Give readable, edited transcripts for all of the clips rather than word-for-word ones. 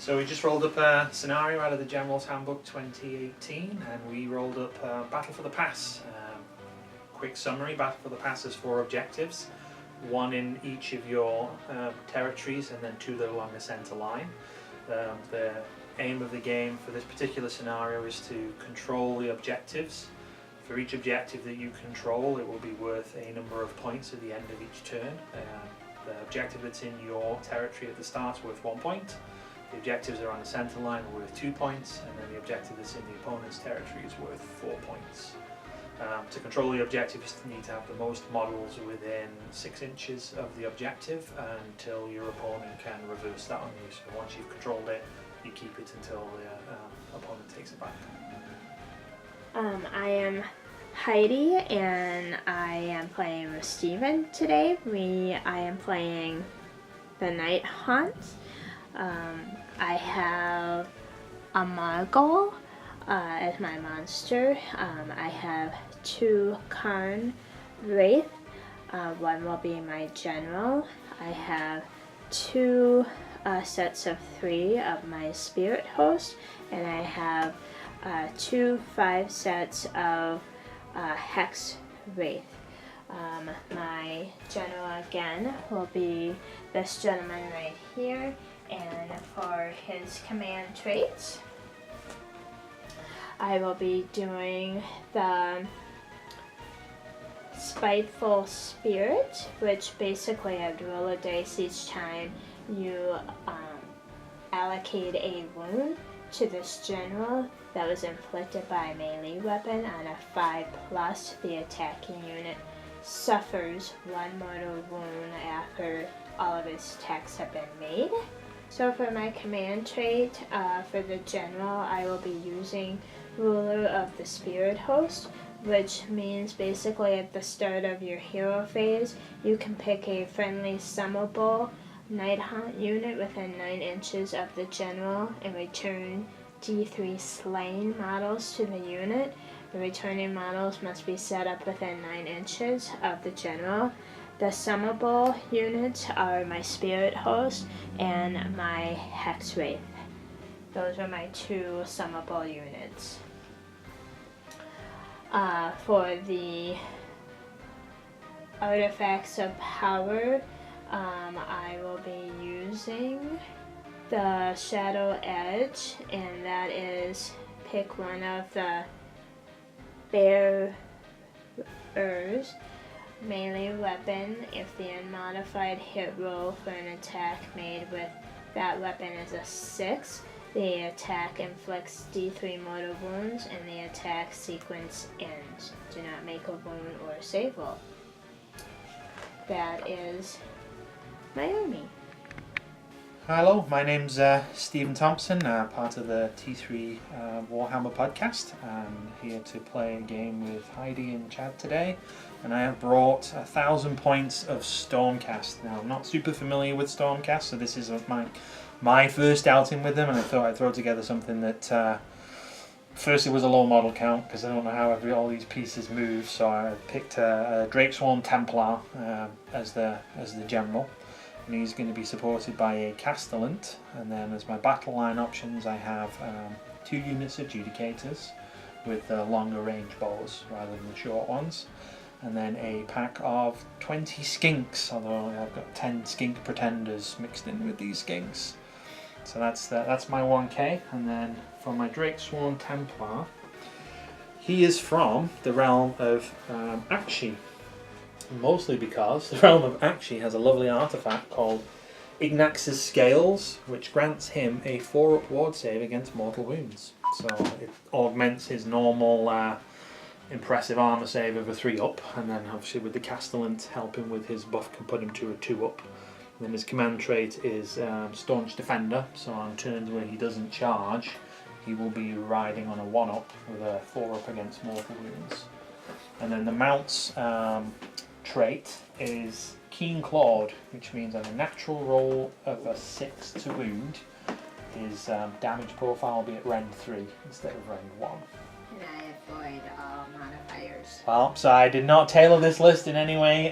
So we just rolled up a scenario out of the General's Handbook 2018, and we rolled up Battle for the Pass. Quick summary: Battle for the Pass has 4 objectives, 1 in each of your territories, and then 2 that are along the centre line. The aim of the game for this particular scenario is to control the objectives. For each objective that you control, it will be worth a number of points at the end of each turn. The objective that's in your territory at the start is worth 1 point. The objectives that are on the centre line are worth 2 points, and then the objective that's in the opponent's territory is worth 4 points. To control the objectives, you need to have the most models within 6 inches of the objective until your opponent can reverse that on you. So once you've controlled it, you keep it until the opponent takes it back. I am Heidi, and I am playing with Steven today. I am playing the Nighthaunt. I have a Margol as my monster. I have 2 Crowne Wraith. 1 will be my general. I have 2 sets of 3 of my spirit host, and I have 2 5 sets of hex wraith. My general again will be this gentleman right here, and for his command traits, I will be doing the Spiteful Spirit, which basically I roll a dice each time you allocate a wound to this general that was inflicted by a melee weapon on a 5+. The attacking unit suffers 1 mortal wound after all of its attacks have been made. So for my command trait, for the general, I will be using Ruler of the Spirit Host, which means basically at the start of your hero phase, you can pick a friendly summonable Nighthaunt unit within 9 inches of the general and return D3 slain models to the unit. The returning models must be set up within 9 inches of the general. The summonable units are my Spirit Host and my Hex Wraith. Those are my 2 summonable units. For the artifacts of power, I will be using the Shadow Edge, and that is pick 1 of the bearers melee weapon. If the unmodified hit roll for an attack made with that weapon is a 6, the attack inflicts D3 mortal wounds and the attack sequence ends. Do not make a wound or save roll. That is my army. Hello, my name's Stephen Thompson, part of the T3 Warhammer podcast. I'm here to play a game with Heidi and Chad today, and I have brought 1,000 points of Stormcast. Now, I'm not super familiar with Stormcast, so this is my first outing with them, and I thought I'd throw together something that first it was a low model count because I don't know how all these pieces move, so I picked a Drakesworn Templar as the general. And he's going to be supported by a Castellant, and then as my battle line options I have 2 units of Judicators with longer range bows rather than the short ones, and then a pack of 20 Skinks, although I've got 10 Skink Pretenders mixed in with these Skinks. So that's my 1k, and then for my Drakesworn Templar, he is from the realm of Akshi. Mostly because the realm of Akshi has a lovely artifact called Ignax's Scales, which grants him a 4-up ward save against mortal wounds. So it augments his normal impressive armor save of a 3-up, and then obviously with the Castellant helping with his buff can put him to a 2-up. And then his command trait is Staunch Defender, so on turns where he doesn't charge, he will be riding on a 1-up with a 4-up against mortal wounds. And then the mount's trait is Keen Clawed, which means on a natural roll of a 6 to wound, his damage profile will be at Rend 3 instead of Rend 1. And I avoid all modifiers. Well, so I did not tailor this list in any way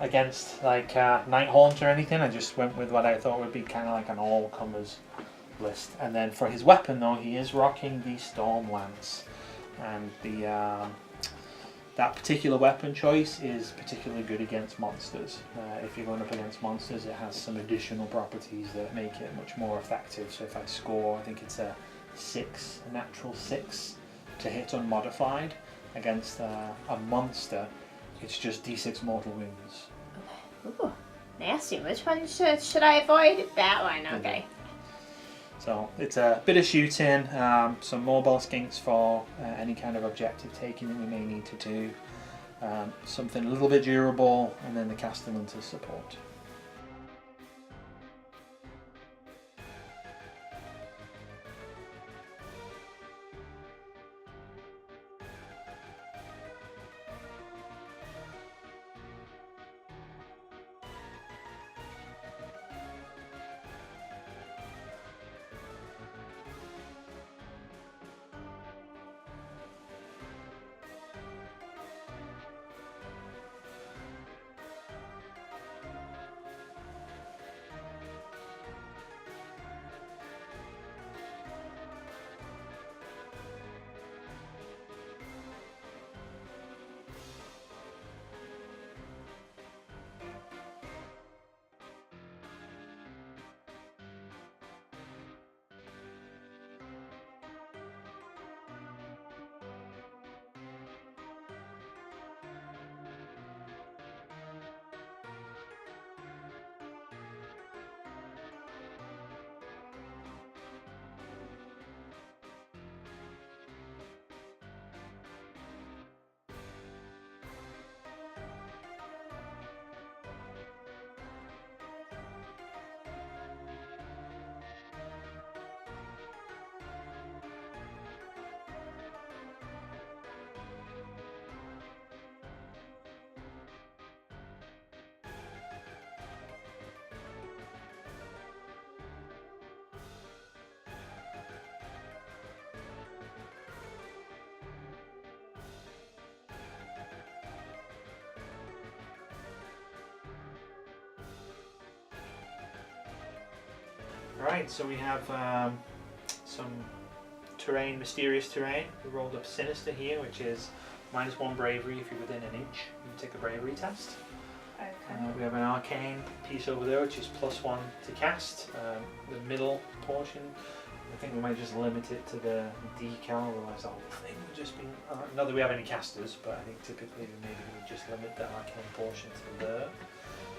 against like Nighthaunt or anything. I just went with what I thought would be kind of like an all-comers list. And then for his weapon, though, he is rocking the Storm Lance, and that particular weapon choice is particularly good against monsters. If you're going up against monsters, it has some additional properties that make it much more effective. So if I score, I think it's a natural 6 to hit unmodified against a monster, it's just d6 mortal wounds. Okay. Ooh, nasty. Which one should I avoid? That one, okay. So it's a bit of shooting, some mobile skinks for any kind of objective taking that we may need to do, something a little bit durable, and then the Castellan to support. Alright, so we have some terrain, mysterious terrain. We rolled up Sinister here, which is -1 bravery if you're within an inch. You take a bravery test. Okay. We have an arcane piece over there, which is +1 to cast. The middle portion, I think we might just limit it to the decal, otherwise the whole thing would just be... not that we have any casters, but I think typically maybe we would just limit the arcane portion to there.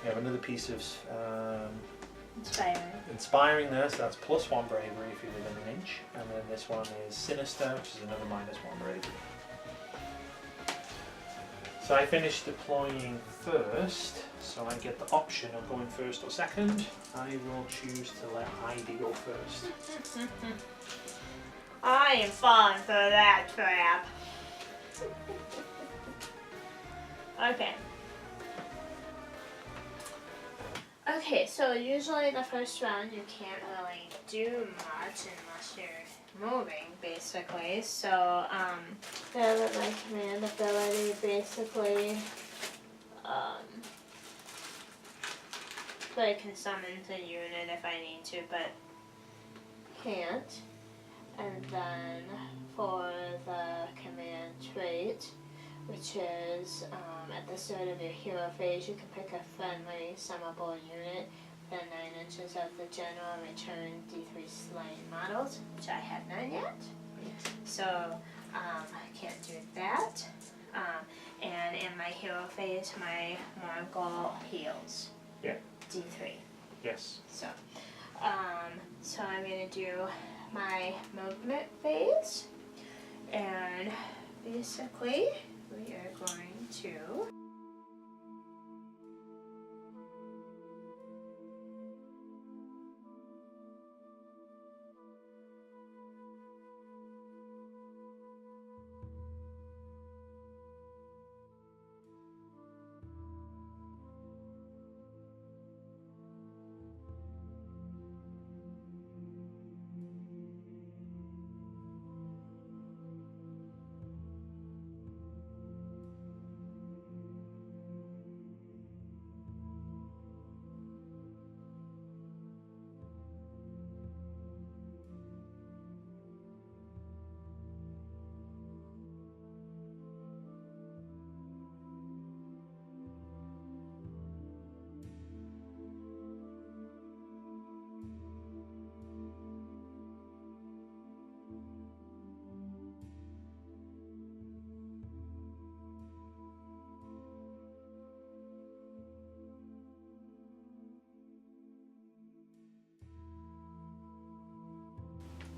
We have another piece of Inspiring there, so that's +1 bravery if you're within an inch. And then this one is Sinister, which is another -1 bravery. So I finished deploying first, so I get the option of going first or second. I will choose to let Heidi go first. I am falling for that trap. Okay. Okay, so usually the first round you can't really do much unless you're moving, basically. So, my command ability basically, I can summon the unit if I need to, but can't. And then for the command trait, which is at the start of your hero phase, you can pick a friendly summable unit within 9 inches of the general and return D3 slain models, which I have none yet. So I can't do that. And in my hero phase, my Mongol heals. Yeah. D3. Yes. So, so I'm gonna do my movement phase, and basically we are going to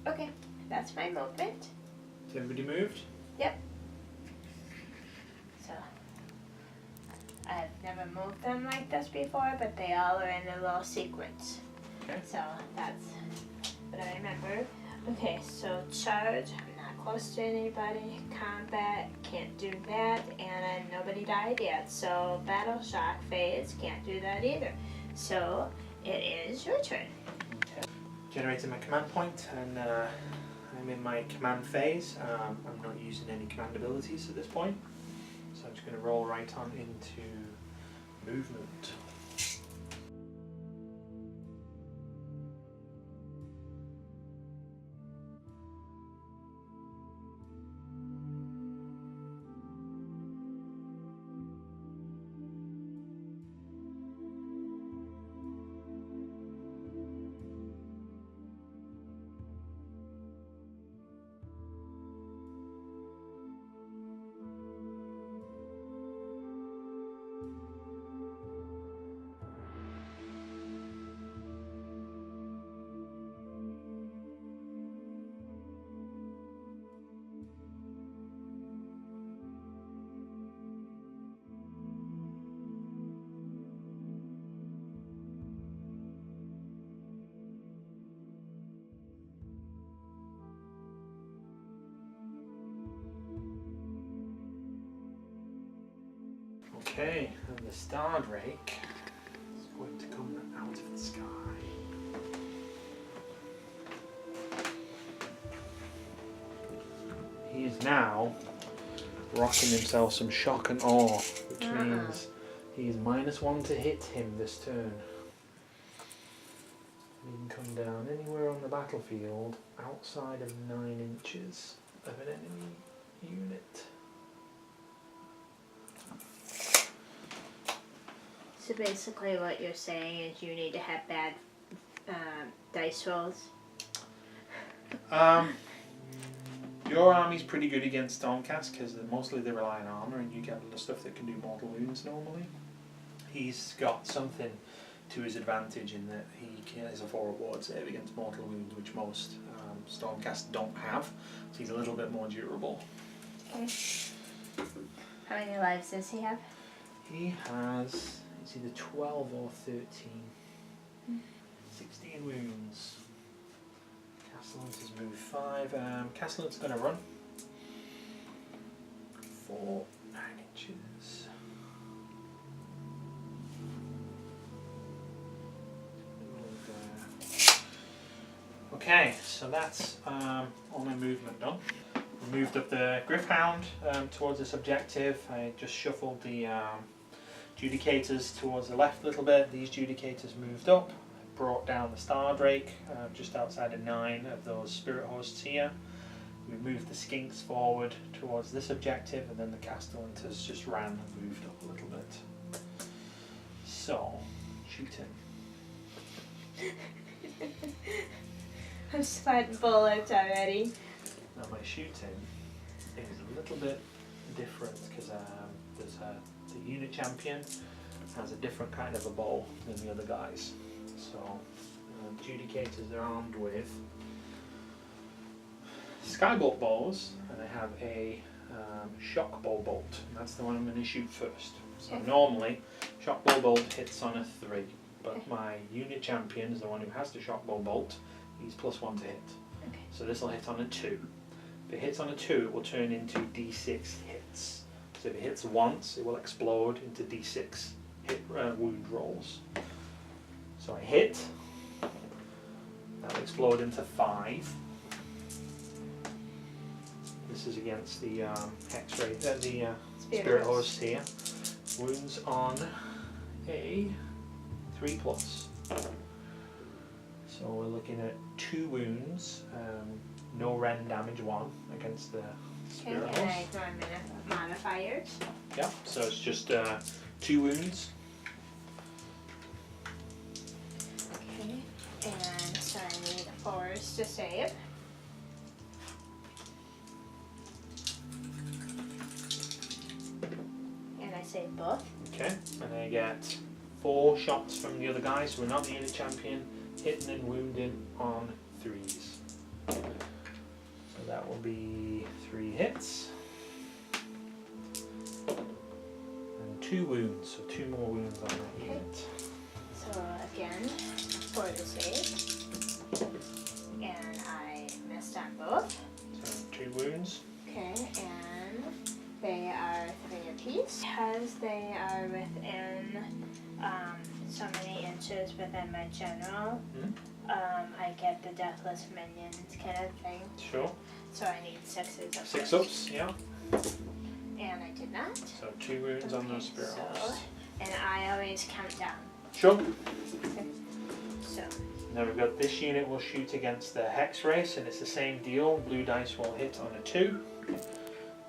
Okay, that's my movement. Has everybody moved? Yep. So, I've never moved them like this before, but they all are in a little sequence. Okay. So, that's what I remember. Okay, so charge, I'm not close to anybody. Combat, can't do that, and nobody died yet. So, battle shock phase, can't do that either. So, it is your turn. Okay. Generating my command point, and I'm in my command phase. I'm not using any command abilities at this point, so I'm just going to roll right on into movement. Okay, and the star drake is going to come out of the sky. He is now rocking himself some shock and awe, which means he is -1 to hit him this turn. He can come down anywhere on the battlefield outside of 9 inches of an enemy unit. So basically what you're saying is you need to have bad dice rolls. Your army's pretty good against Stormcast because mostly they rely on armour and you get the stuff that can do mortal wounds normally. He's got something to his advantage in that he has a 4 reward save against mortal wounds, which most Stormcast don't have, so he's a little bit more durable. Okay. How many lives does he have? He has, it's either 12 or 13. 16 wounds. Castellan's has moved 5. Castellan's going to run for 9 inches. Okay, so that's all my movement done. I moved up the Griffhound towards this objective. I just shuffled the Judicators towards the left a little bit. These Judicators moved up. I brought down the Star Drake just outside of 9 of those Spirit Hosts here. We moved the Skinks forward towards this objective, and then the Castellantas just ran and moved up a little bit. So, shooting. I'm sweating bullets already. Now my shooting is a little bit different because the unit champion has a different kind of a bow than the other guys. So Judicators are armed with Skybolt bows, and I have a shock bow bolt, and that's the one I'm going to shoot first. So normally shock bow bolt hits on a 3, but my unit champion is the one who has the shock bow bolt. He's +1 to hit. Okay. So this will hit on a 2. If it hits on a 2, it will turn into D6 hits. So if it hits once, it will explode into D6 hit wound rolls. So I hit. That will explode into 5. This is against the X-ray, the Spirit Host here. Wounds on a 3+. So we're looking at 2 wounds, no Ren damage 1 against the Spirit Host. And I ignore modifiers. Yeah, so it's just 2 wounds. Okay, and so I need a force to save. And I save both. Okay, and I get 4 shots from the other guys who are not the unit champion, hitting and wounding on 3s. So that will be 3 hits. And 2 wounds, so 2 more wounds on that unit. So again, 4 to save. And I missed on both. So 2 wounds. Okay, and they are 3 apiece. Because they are within so many inches within my general, I get the deathless minions kind of thing. Sure. So I need 6s. 6 ups, yeah. And I did not. So 2 wounds on those spirit horse. And I always count down. Sure. Okay. So. Now we've got this unit will shoot against the hex race, and it's the same deal. Blue dice will hit on a 2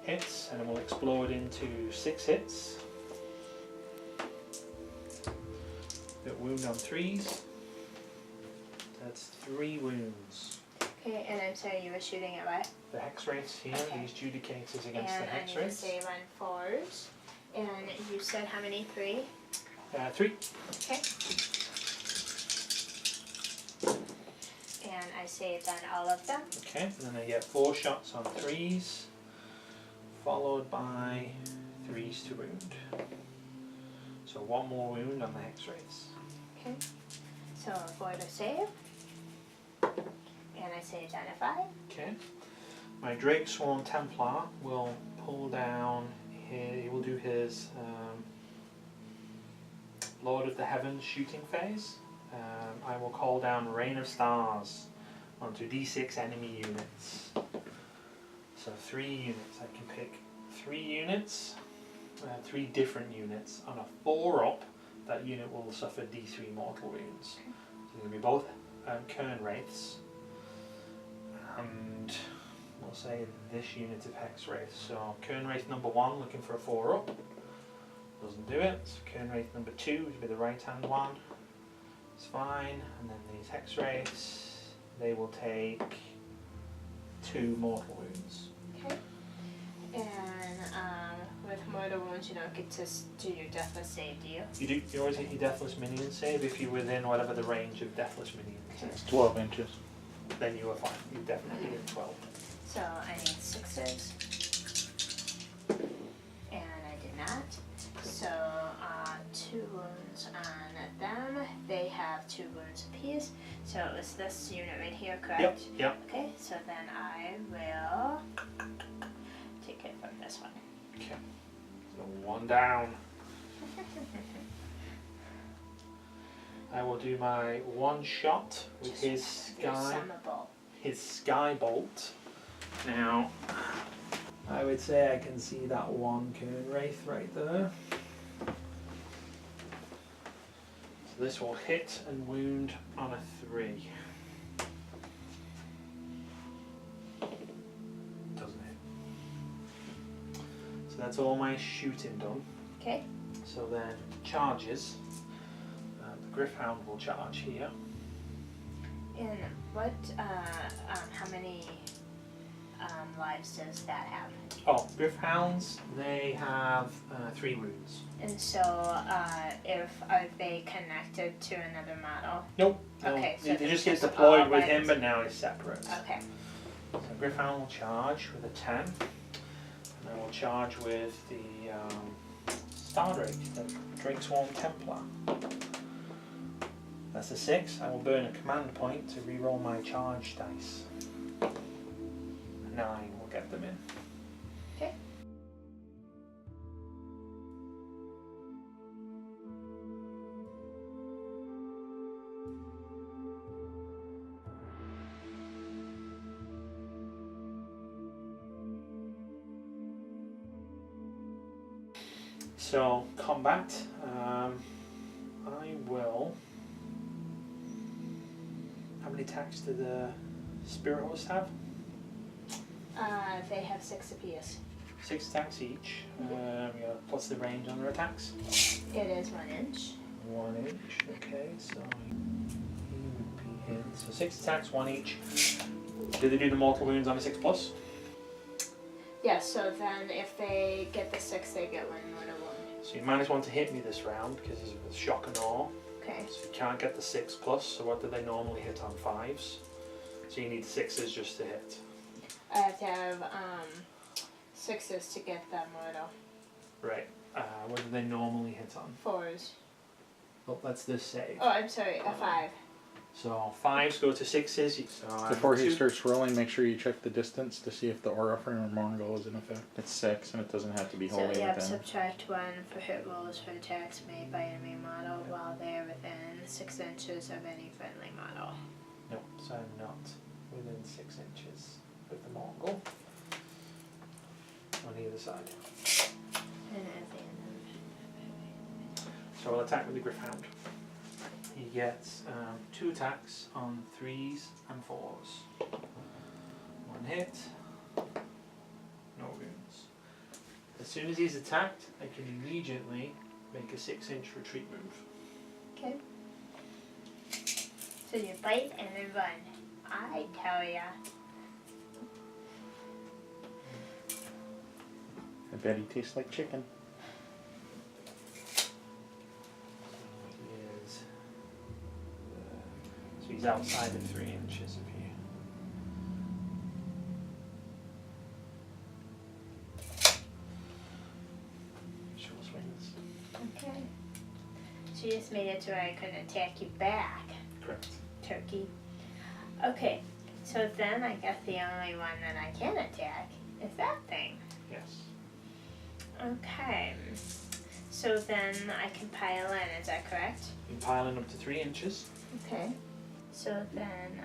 hits, and it will explode into 6 hits. Bit wound on 3s. That's 3 wounds. Okay, and I'm sorry, you were shooting at what? The hex race here, these judicators against and the hex I need race. to save on 4s. And you said how many? 3? 3. Okay. And I saved on all of them. Okay, and then I get 4 shots on 3s, followed by 3s to wound. So 1 more wound on the hex race. Okay. So 4 to save. And I saved on a 5. Okay. My Drake Sworn Templar will pull down, he will do his Lord of the Heavens shooting phase. I will call down Rain of Stars onto D6 enemy units. So 3 units. I can pick 3 units, 3 different units. On a 4 up, that unit will suffer D3 mortal wounds. So they're going to be both Kern Wraiths. And we'll say this unit of Hex Wraith. So Kern Wraith number 1 looking for a 4 up. Doesn't do it. So Kern Wraith number 2 would be the right hand one. It's fine. And then these Hex Wraiths, they will take 2 mortal wounds. Okay. And with mortal wounds, you don't get to do your deathless save, do you? You do. You always get your Deathless Minion save if you're within whatever the range of Deathless Minions is. 12 inches. Then you are fine. You definitely get 12. So I need 6s. And I did not. So 2 wounds on them. They have 2 wounds apiece. So it was this unit right here, correct? Yep. Yep. Okay, so then I will take it from this one. Okay. So 1 down. I will do my 1 shot with his sky bolt. Now, I would say I can see that 1 Kern Wraith right there. So this will hit and wound on a 3. Doesn't hit. So that's all my shooting done. Okay. So then charges. The Gryph-hound will charge here. And what, how many lives does that have? Oh, Gryph-hounds, they have 3 wounds. And so, are they connected to another model? Nope. Okay, No, so they just it's get just deployed all with by him, but now he's separate. Okay. So Gryph-hound will charge with a 10. And I will charge with the Star Drake, the Drake Sworn Templar. That's a 6. I will burn a command point to re-roll my charge dice. 9 will get them in. Okay. So, combat. I will... How many attacks do the Spirit Horse have? They have 6 apiece. 6 attacks each. What's the range on their attacks? It is 1 inch. 1 inch, okay, so he would be hit. So 6 attacks, 1 each. Do they do the mortal wounds on a 6+? Yes, so then if they get the 6, they get 1 mortal wound. So you -1 to hit me this round because it's shock and awe. Okay. So you can't get the 6+, so what do they normally hit on 5s? So you need 6s just to hit. I have to have 6s to get that mortal. Right. What do they normally hit on? 4s. Well, that's the save. Oh, I'm sorry, a 5. So 5s go to 6s. So Before he starts rolling, make sure you check the distance to see if the aura from Mongol is in effect. It's 6, and it doesn't have to be wholly So, within. subtract 1 for hit rolls for attacks made by enemy model while they are within 6 inches of any friendly model. No, so I'm not within 6 inches with the Mongol on either side. And at the end So I'll attack with the Gryph-hound. He gets 2 attacks on 3s and 4s. 1 hit, no wounds. As soon as he's attacked, I can immediately make a 6-inch retreat move. Okay. So you bite and then run. I tell ya. I bet he tastes like chicken. So he's outside of 3 inches of you. Short swings. Okay. So you just made it to where I couldn't attack you back. Correct. Turkey. Okay. So then I guess the only one that I can attack is that thing. Yes. Okay. So then I can pile in, is that correct? You can pile in up to 3 inches. Okay. So then,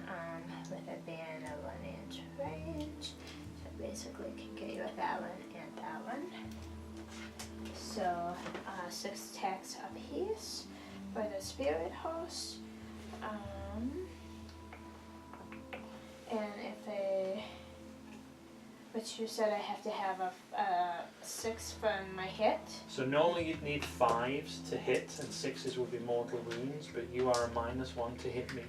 with it being a 1-inch range, so basically I can get you with that one and that one. So, 6 attacks apiece for the spirit host. And if which you said I have to have a 6 from my hit. So normally you'd need 5s to hit and 6s would be mortal wounds, but you are a -1 to hit me.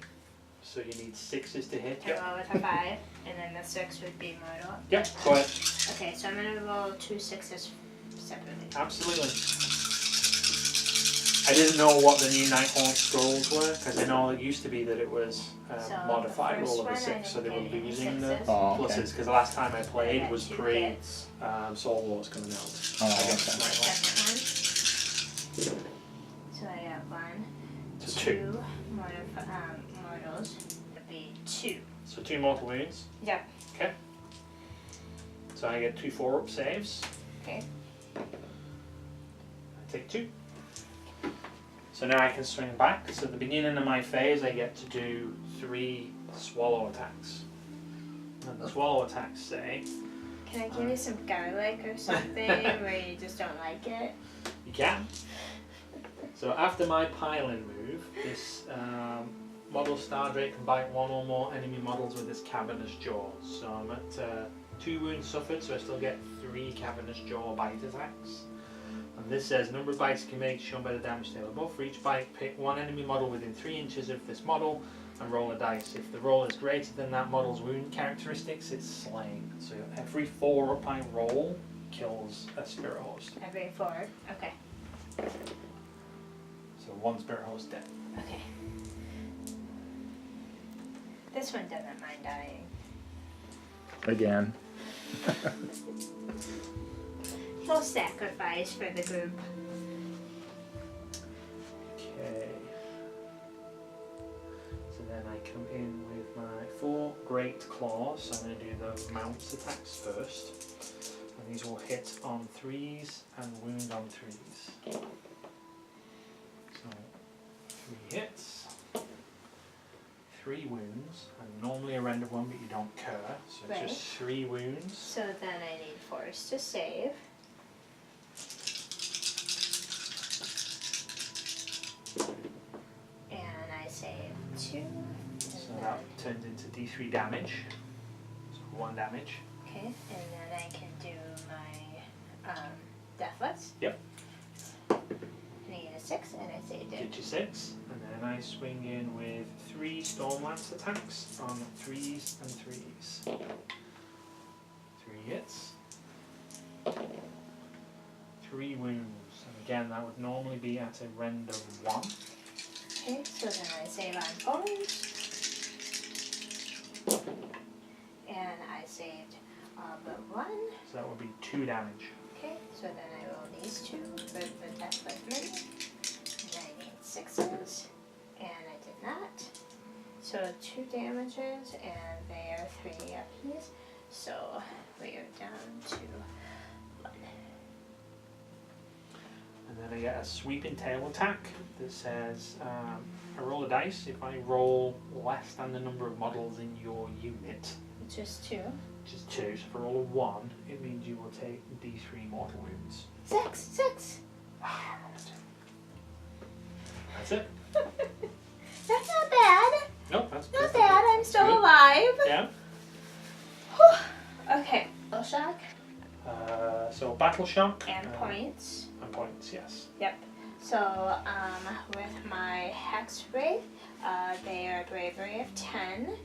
So you need 6s to hit. I roll with a 5, and then the 6 would be mortal. Yep, go ahead. Okay, so I'm gonna roll 2 6s separately. Absolutely. I didn't know what the new Nighthaunt scrolls were, because I know it used to be that it was So modified the roll of a first one, I 6, so they were didn't get any losing the sixes. Oh, okay. pluses, because the last time I I played got was 2 pre hits. Soul Wars coming out. Oh, I got okay. Nighthaunt. Second one. So I got 1, So 2 mortals. Would be 2. So 2 mortal wounds. Yep. Okay. So I get 2 4-up saves. Okay. I take 2. So now I can swing back. So at the beginning of my phase, I get to do 3 swallow attacks. And the swallow attacks say, Can I give you some garlic or something where you just don't like it? you can. So after my pile-in move, this model Star Drake can bite 1 or more enemy models with its cavernous jaws. So I'm at 2 wounds suffered, so I still get 3 cavernous jaw bite attacks. And this says number of bites you can make shown by the damage table above. For each bite, pick 1 enemy model within 3 inches of this model and roll a dice. If the roll is greater than that model's wound characteristics, it's slain. So every 4-up I roll kills a spirit host. Every 4. Okay. So 1 spirit host dead. Okay. This one doesn't mind dying. Again. He'll sacrifice for the group. Okay. So then I come in with my 4 great claws. So I'm going to do those mounts attacks first. And these will hit on 3s and wound on 3s. So 3 hits, 3 wounds, and normally a render 1, but you don't cur, so Right. just 3 wounds. So then I need 4s to save. And I save 2. So that turns into D3 damage. So 1 damage. Okay, and then I can do my deathless. Yep. And I get a 6 and I saved it. Get you 6, and then I swing in with 3 Stormlance attacks on 3s and 3s. 3 hits. 3 wounds. And again, that would normally be at a render 1. Okay, so then I save on bones. saved all but 1. So that would be 2 damage. Okay, so then I roll these 2 for the deathless mini. And I need 6s, and I did not. So 2 damages, and they are 3 apiece. So we are down to 1. And then I get a sweeping tail attack that says, I roll a dice. If I roll less than the number of models in your unit, Just 2. which is 2, so if I roll a 1, it means you will take D3 mortal wounds. 6. That's it. That's not bad. No, that's Not bad. I'm still good. alive. Yeah. Whew. Okay. Battle shock So battle shock. and points. And points, yes. Yep. So with my hex wraith, they are bravery of 10,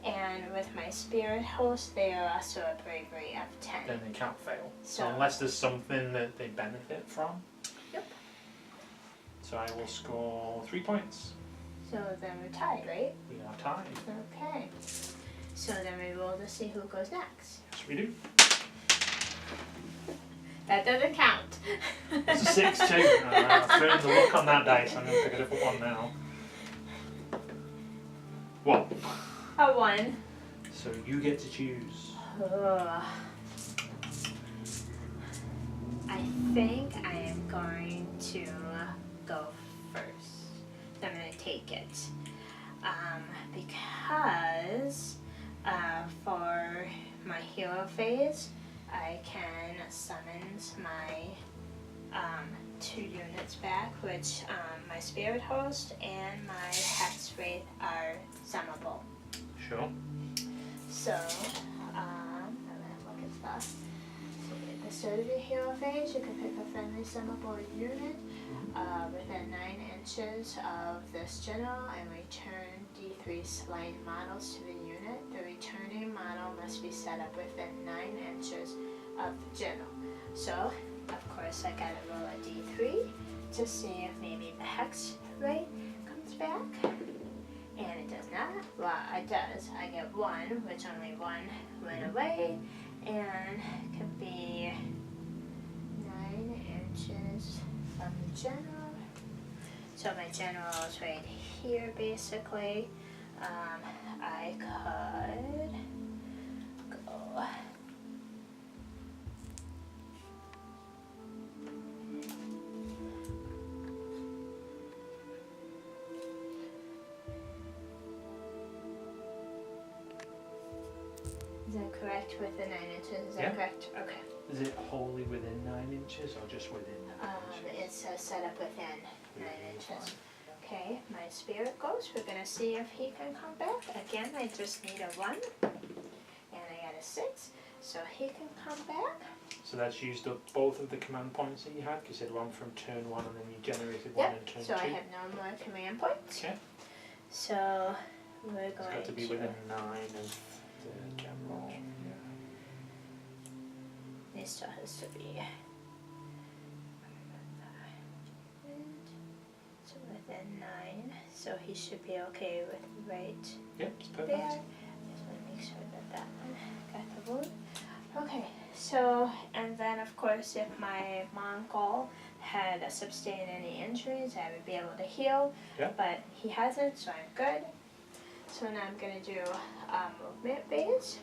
and with my spirit host, they are also a bravery of 10. Then they can't fail. So So- unless there's something that they benefit from. Yep. So I will score 3 points. So then we're tied, right? We are tied. Okay. So then we roll to see who goes next. Yes, we do. That doesn't count. It's a 6 too. I've turned the luck on that dice. I'm going to pick a different one now. What? A 1. So you get to choose. Ugh. I think I am going to go first. I'm going to take it. Because for my hero phase, I can summons my 2 units back, which my spirit host and my hex wraith are summable. Sure. So, I'm gonna look at stuff. So at the start of your hero phase, you can pick a friendly summable unit within 9 inches of this general and return D3 slain models to the unit. The returning model must be set up within 9 inches of the general. So, of course, I gotta roll a D3 to see if maybe the hex wraith comes back. And it does not. Well, it does. I get 1, which only 1 went away, and can be 9 inches from the general. So my general is right here, basically. I could go. Is that correct? Within 9 inches? Is that Yeah. correct? Okay. Is it wholly within 9 inches or just within 9 inches? It says set up within 9 inches. Fine. Okay, my spirit goes. We're gonna see if he can come back. Again, I just need a 1, and I got a 6, so he can come back. So that's used up both of the command points that you had, because you had one from turn 1 and then you generated one in Yep. turn So 2. I have no more command points. Okay. So we're It's going got to be within 9 of the general. This still has to be. So within 9, so he should be okay with right Yep, it's there. perfect. Just want to make sure that that one got the wound. Okay, so, and then of course if my Mongol had sustained any injuries, I would be able to heal. Yeah. But he hasn't, so I'm good. So now I'm going to do movement phase.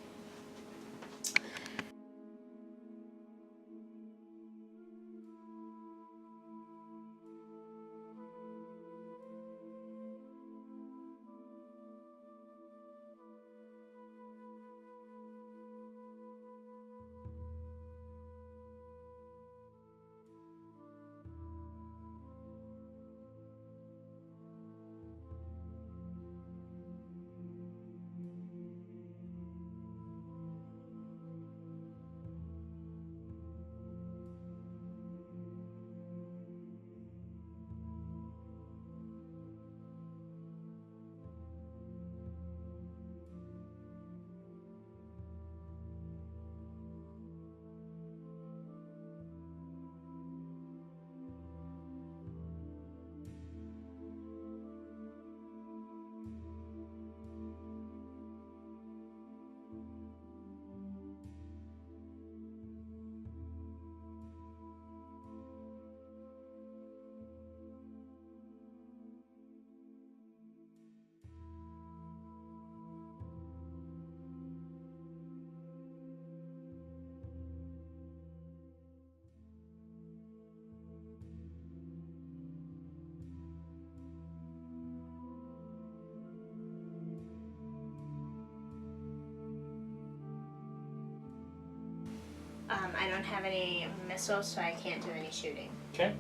I don't have any missiles, so I can't do any shooting. Okay.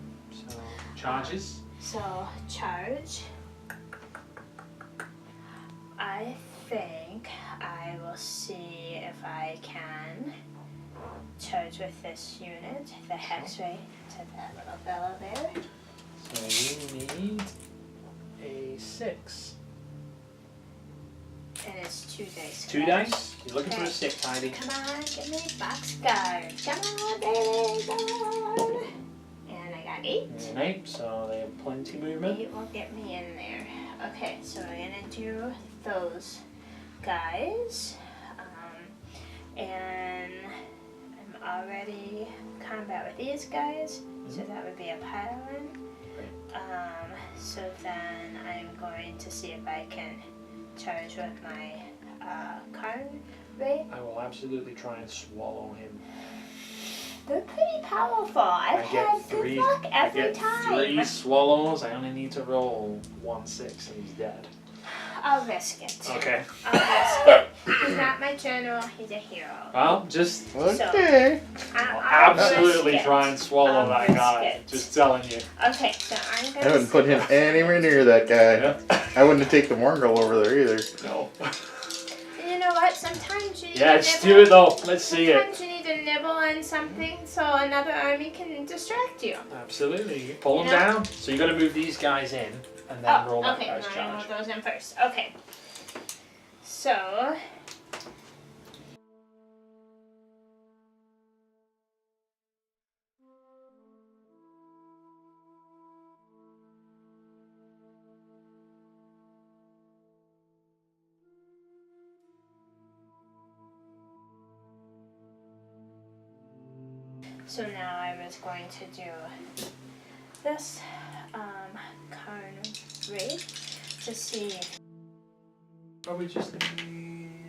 So charges. So charge. I think I will see if I can charge with this unit, the hex ray, to that little fellow there. So you need a 6. And it's 2 dice. 2 dice. You're looking for a Okay. 6, Heidi. Come on, give me box guard. Come on, baby, come on. And I got 8. An 8, so they have plenty movement. 8 will get me in there. Okay, so we're gonna do those guys. And I'm already combat with these guys, so that would be a pile-in. So then I'm going to see if I can charge with my Crowne ray. I will absolutely try and swallow him. They're pretty powerful. I've had good luck every time. 3 swallows. I only need to roll 1 6 and he's dead. I'll risk it. Okay. I'll risk it. He's not my general, he's a hero. Well, just Okay. I'll absolutely risk it. try and swallow I'll that risk guy. it. Just telling you. Okay, so I'm gonna I wouldn't put him anywhere near that guy. Yeah. I wouldn't take the Morgul over there either. No. You know what? Sometimes you need Yeah, to let's nibble. do it though. Let's see it. Sometimes you need to nibble on something so another army can distract you. Absolutely. You pull them You know? down. So you got to move these guys in and then roll that okay, guy's no, I charge. roll those in first. Okay. So now I was going to do this Crowne ray to see. Probably just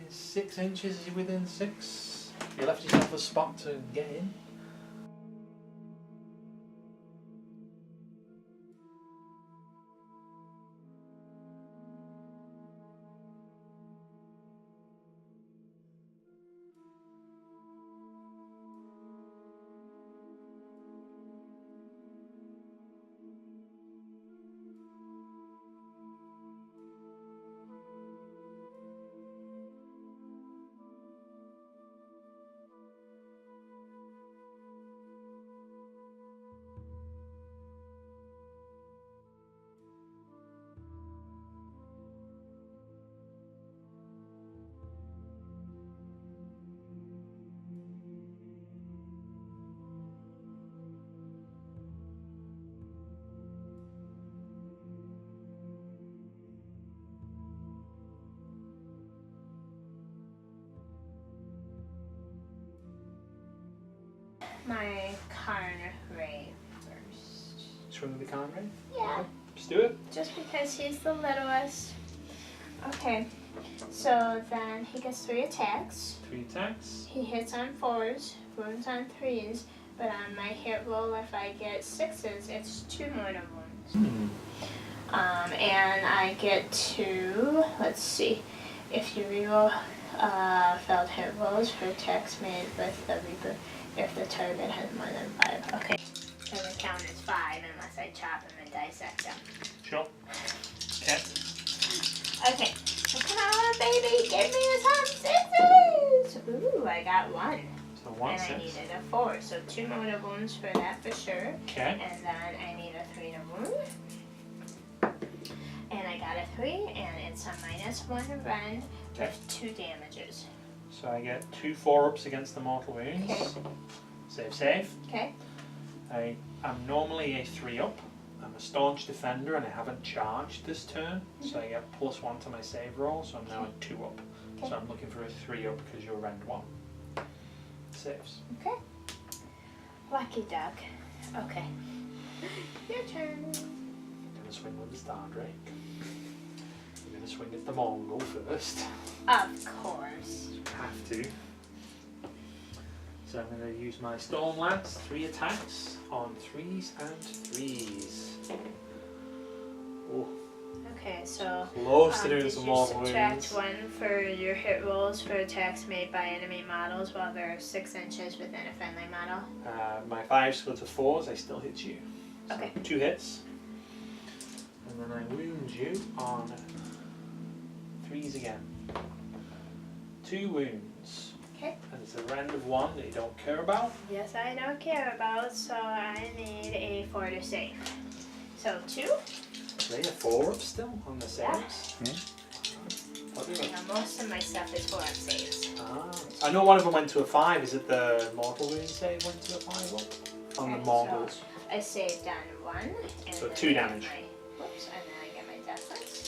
6 inches. Is he within 6? You left yourself a spot to get in. My Crowne ray first. Swing the card, right? Yeah. Just do it. Just because he's the littlest. Okay, so then he gets 3 attacks. 3 attacks. He hits on 4s, wounds on 3s, but on my hit roll, if I get 6s, it's 2 mortal wounds. And I get to, let's see, if you reroll failed hit rolls for attacks made with the Reaper, if the target has more than 5. Okay, doesn't count as 5 unless I chop him and dissect him. Sure. Okay. Okay, so come on, baby, give me some 6s! Ooh, I got 1. So 1 And 6. I needed a 4, so 2 mortal wounds for that for sure. Okay. And then I need a 3 to wound. And I got a 3, and it's a -1 rend with 2 damages. So I get 2 4-ups against the mortal wounds. Okay. Save. Okay. I'm normally a 3-up. I'm a staunch defender and I haven't charged this turn, so I get +1 to my save roll, so I'm now a 2-up. Okay. So I'm looking for a 3-up because you're rend 1. Saves. Okay. Lucky duck. Okay. Your turn. I'm going to swing with the Star Drake. I'm going to swing at the Mongol first. Of course. Have to. So I'm going to use my Storm Lance, 3 attacks on 3s and 3s. Oh, Okay, so Close to doing did some you mortal subtract wounds. 1 for your hit rolls for attacks made by enemy models while they're 6 inches within a friendly model? My 5 go to 4s, I still hit you. So Okay. 2 hits. And then I wound you on 3s again. 2 wounds. Okay. And it's a rand of 1 that you don't care about. Yes, I don't care about, so I need a 4 to save. So 2. They have 4 up still on the saves. You know, most of my stuff is 4 up saves. I know one of them went to a 5. Is it the mortal wound save went to a 5 up? On the Okay, Mongols. So I saved on 1. And So then 2 I get damage. Whoops, and then I get my death points.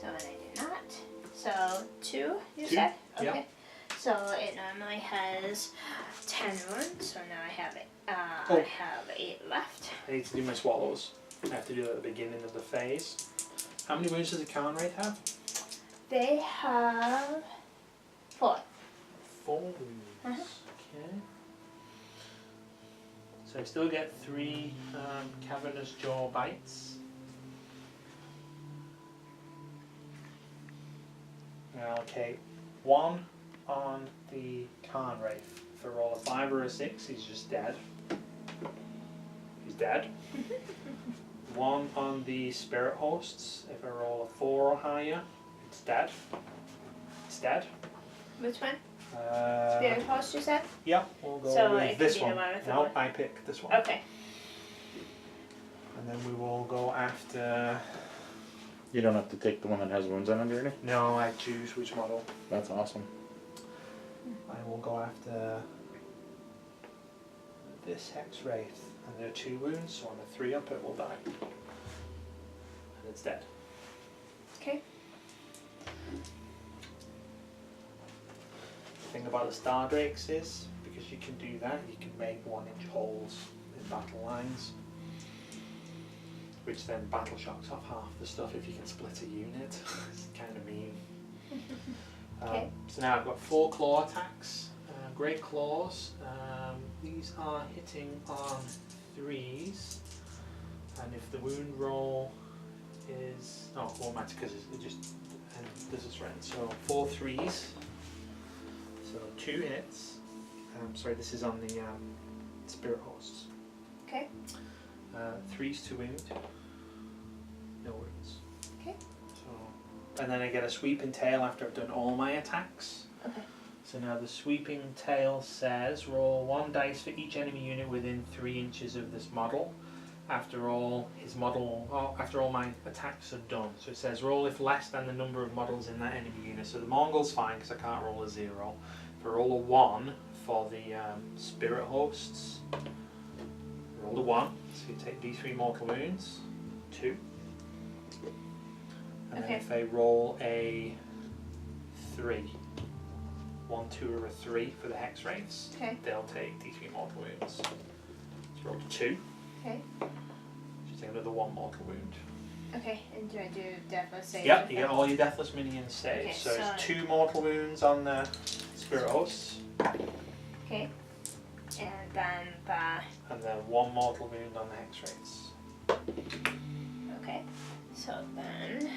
So and I do not. So 2, you 2, said? yeah. Okay. So it normally has 10 wounds, so now I have it. Oh. I have 8 left. I need to do my swallows. I have to do that at the beginning of the phase. How many wounds does a Khan Wraith have? They have 4. 4 wounds. Okay. So I still get 3 cavernous jaw bites. Okay, 1 on the Khan Wraith. If I roll a 5 or a 6, he's just dead. He's dead. 1 on the Spirit Hosts. If I roll a 4 or higher, it's dead. It's dead. Which one? Spirit Host, you said? Yeah, we'll go So it with could this be the one. one with the No, one. I pick this one. Okay. And then we will go after... You don't have to take the one that has wounds on underneath. No, I choose which model. That's awesome. I will go after this Hex Wraith. And there are 2 wounds, so on a 3 up it will die. And it's dead. Okay. The thing about the Star Drakes is, because you can do that, you can make 1-inch holes in battle lines. Which then battle shocks off half the stuff if you can split a unit. It's kind of mean. Okay. So now I've got 4 claw attacks. Great claws. These are hitting on 3s. And if the wound roll is... Oh, it won't matter because it just... And this is right. So 4 3s. So 2 hits. Sorry, this is on the Spirit Hosts. Okay. 3s to wound. No wounds. Okay. So, and then I get a sweeping tail after I've done all my attacks. Okay. So now the sweeping tail says roll 1 dice for each enemy unit within 3 inches of this model. After all my attacks are done. So it says roll if less than the number of models in that enemy unit. So the Mongol's fine because I can't roll a 0. If I roll a 1 for the Spirit Hosts, roll a 1. So you take D3 mortal wounds. 2. And Okay. then if I roll a 3, 1, 2, or a 3 for the Hex Wraiths, Okay. they'll take D3 mortal wounds. So roll a 2. Okay. Just take another 1 mortal wound. Okay. And do I do deathless save? Yep, you get all your Deathless minions saved. Okay, so so- it's 2 mortal wounds on the Spirit Hosts, Okay. And then the... and then 1 mortal wound on the Hex Wraiths. Okay. So then...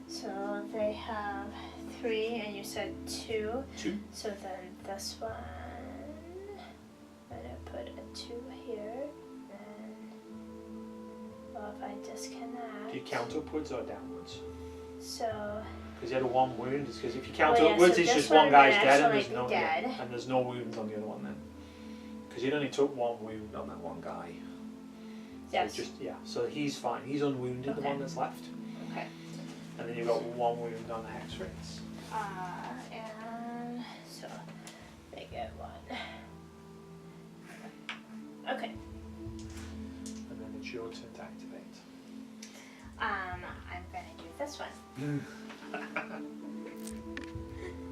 so they have 3 and you said 2. 2. So then this one... I'm gonna put a 2 here. And... Well, if I disconnect... Do you count upwards or downwards? So... Because you had a 1 wound. It's because if you count Well, yeah, upwards, so it's this just one one guy's would dead, and actually there's be no dead. and there's no wounds on the other one then. Because you'd only took 1 wound on that one guy. So Yes. just so he's fine. He's unwounded, the Okay. one that's left. Okay. And then you've got 1 wound on the Hex Wraiths. And so they get 1. Okay. And then it's your turn to activate. I'm gonna do this one.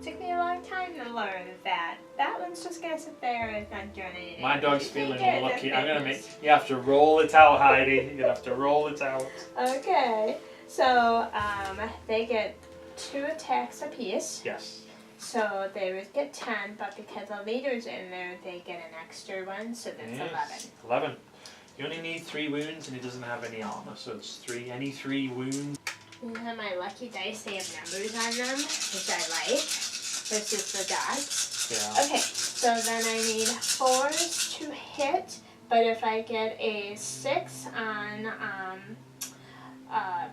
Took me a long time to learn that. That one's just gonna sit there and not doing anything. My dog's You take feeling care of lucky. the I'm gonna things. make. You have to roll it out, Heidi. You're gonna have to roll it out. Okay. So they get 2 attacks apiece. Yes. So they would get 10, but because the leader's in there, they get an extra one, so that's 11. 11. You only need 3 wounds, and he doesn't have any armor, so it's 3. Any 3 wounds. And then my lucky dice, they have numbers on them, which I like, versus the dots. Yeah. Okay, so then I need 4s to hit, but if I get a 6 on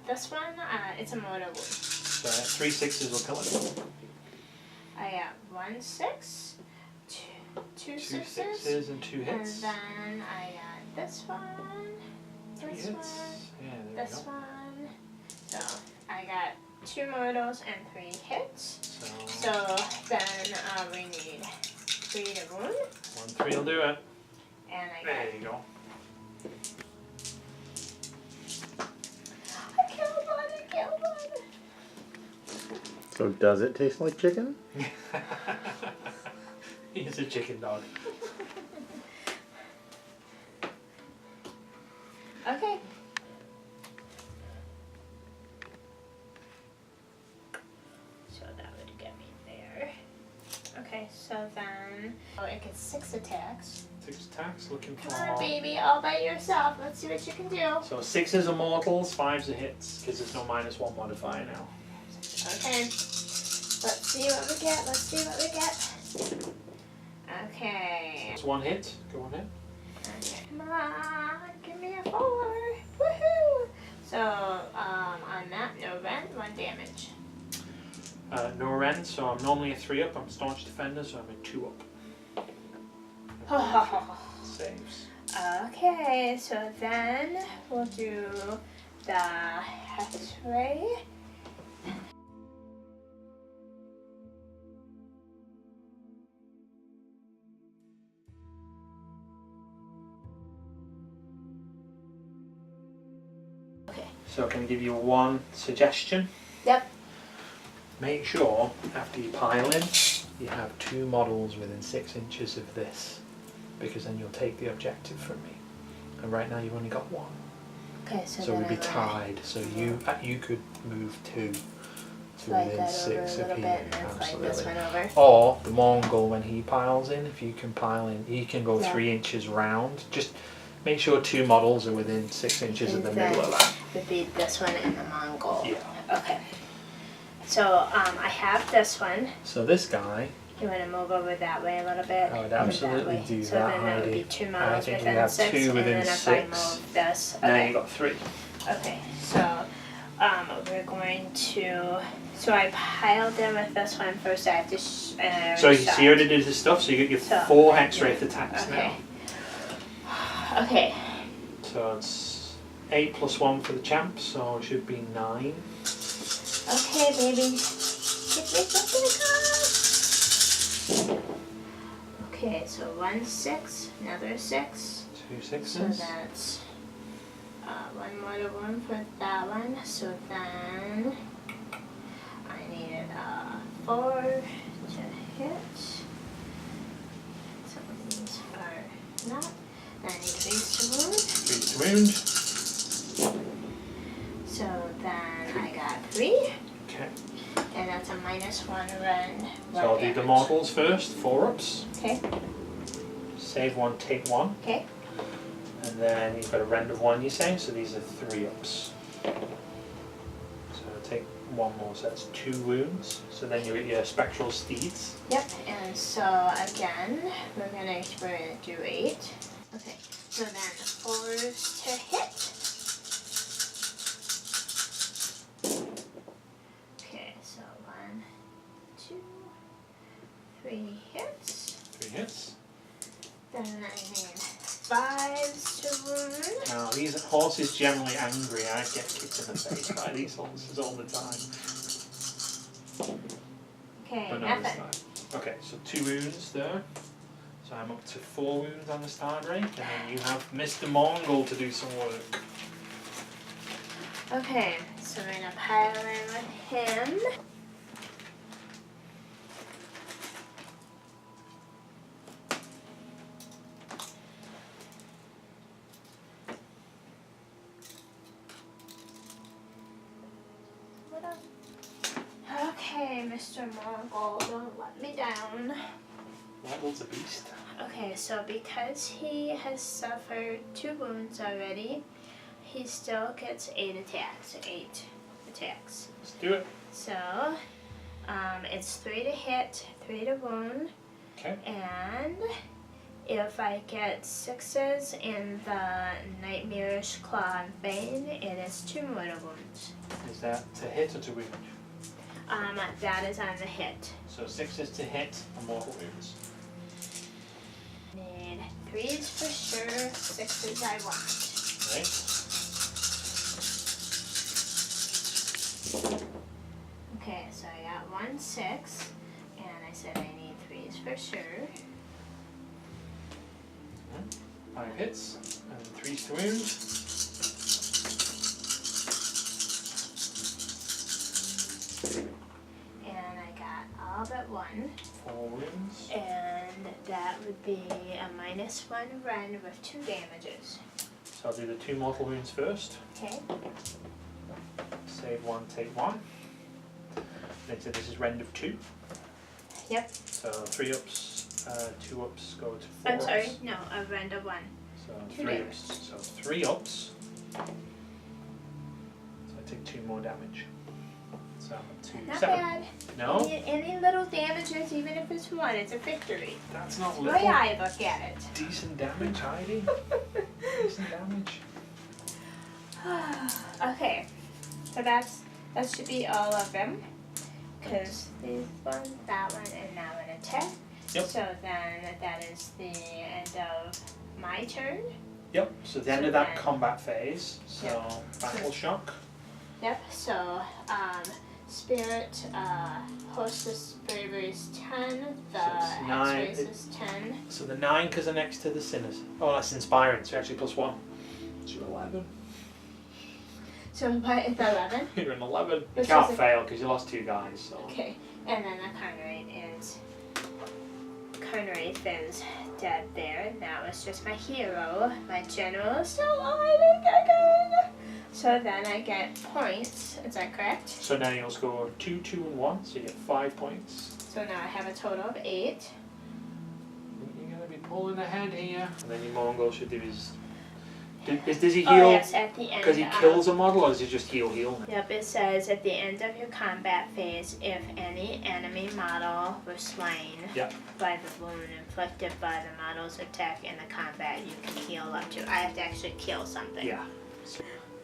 this one, it's a mortal wound. So 3 6s will kill it. I got 1 6, 2 2 6s, 6s and 2 hits. and then I got this one, 3 this hits. one, Yeah, there this we go. one. So I got 2 mortals and 3 hits. So then we need 3 to wound. 1 3 will do it. And I There you go. I killed one. So does it taste like chicken? He's a chicken dog. Okay. So that would get me there. Okay, so then it gets 6 attacks. 6 attacks, looking for. Come on, baby, all by yourself. Let's see what you can do. So 6s are mortals, 5s are hits, because there's no -1 modifier now. Okay. Let's see what we get. Let's see what we get. Okay. It's 1 hit. Go on hit. Okay. Come on, give me a 4. Woohoo! So, on that, no rend, 1 damage. No rend, so I'm normally a 3 up. I'm staunch defender, so I'm a 2 up. Saves. Okay, so then we'll do the hex ray. Okay. So can I give you one suggestion? Yep. Make sure after you pile in, you have 2 models within 6 inches of this, because then you'll take the objective from me. And right now you've only got 1. Okay, So we'd be tied. So you could move 2 to slide within that 6 over a of little here. bit and then slide this one over. Or the Mongol, when he piles in, if you can pile in, he can go Yeah. 3 inches round. Just make sure 2 models are within 6 inches of the middle of that. Would be this one and the Mongol. Yeah. Okay. So I have this one. So this guy, You want to move over that way a little bit? I would and absolutely that way. do so that, then that would be Heidi. 2 I models think you within have 6, 2 and within then if 6. I move this, Now okay. you've got 3. Okay, so we're going to. So I piled in with this one first. I have to. So you already did the stuff, so you get your So, 4 X-Wraith attacks okay. now. Okay. So it's 8 + 1 for the champ, so it should be 9. Okay, baby. Give me something good. Okay, so 1 6, another 6. 2 So 6s. that's 1 more to 1 for that one. So then I needed 4 to hit. Some of these are not. Then I need 3 to wound. 3 to wound. So then I got 3. Okay. And that's a -1 rend. So I'll do the models first, 4 ups. Okay. Save 1, take 1. Okay. And then you've got a rend of 1, you say, so these are 3 ups. So take 1 more, so that's 2 wounds. So then you get your spectral steeds. Yep. And so again, we're gonna do 8. Okay. So then 4s to hit. Okay. So 1, 2, 3 hits. 3 hits. Then I need 5s to wound. Now these horses generally angry. I get kicked in the face by these horses all the time. Okay. But not this Nothing. time. Okay, so 2 wounds there. So I'm up to 4 wounds on the star break, and then you have Mr. Mongol to do some work. Okay. So we're gonna pile in with him. Okay, Mr. Mongol, don't let me down. Mongol's a beast. Okay, so because he has suffered 2 wounds already, he still gets 8 attacks. Let's do it. So, it's 3 to hit, 3 to wound, Okay. and if I get 6s in the Nightmarish Claw and Bane, it is 2 mortal wounds. Is that to hit or to wound? That is on the hit. So 6s to hit and mortal wounds. Need 3s for sure, 6s I want. Right. Okay, so I got 1 6, and I said I need 3s for sure. 5 hits and 3s to wound. And I got all but 1. 4 wounds. And that would be a -1 run with 2 damages. So I'll do the 2 mortal wounds first. Okay. Save 1, take 1. Then so this is rend of 2. Yep. So 3 ups, 2 ups go to 4 I'm sorry, ups. no, a run of 1. So 2 3 damage. ups. So 3 ups. So I take 2 more damage. So 2, Not 7. bad. No, Any little damages, even if it's 1, it's a victory. that's not The way little. I look at it. Decent damage, Heidi. Decent damage. Okay, so that should be all of them. Because these one, that one, and that one attack. Yep. So then that is the end of my turn. Yep, so the end So of that then- combat phase. So Yep. battle shock. Yep, so Spirit, Hostess Bravery is 10, the So it's 9. X-Race is 10. So the 9 because they're next to the sinners. Oh, that's inspiring. So actually +1. So you're 11. So what is 11? You're an 11. You Which can't is a- fail because you lost 2 guys. So. Okay, and then the Carnwraith is dead there. That was just my hero. My general is still alive and kicking. So then I get points. Is that correct? So now you'll score 2, 2, and 1. So you get 5 points. So now I have a total of 8. You're going to be pulling ahead here. And then your Mongol should do his... Does he Oh heal yes, at the end. because he kills a model, or does he just heal? Yep, it says at the end of your combat phase, if any enemy model was slain Yep. by the wound inflicted by the model's attack in the combat, you can heal up to. I have to actually kill something. Yeah.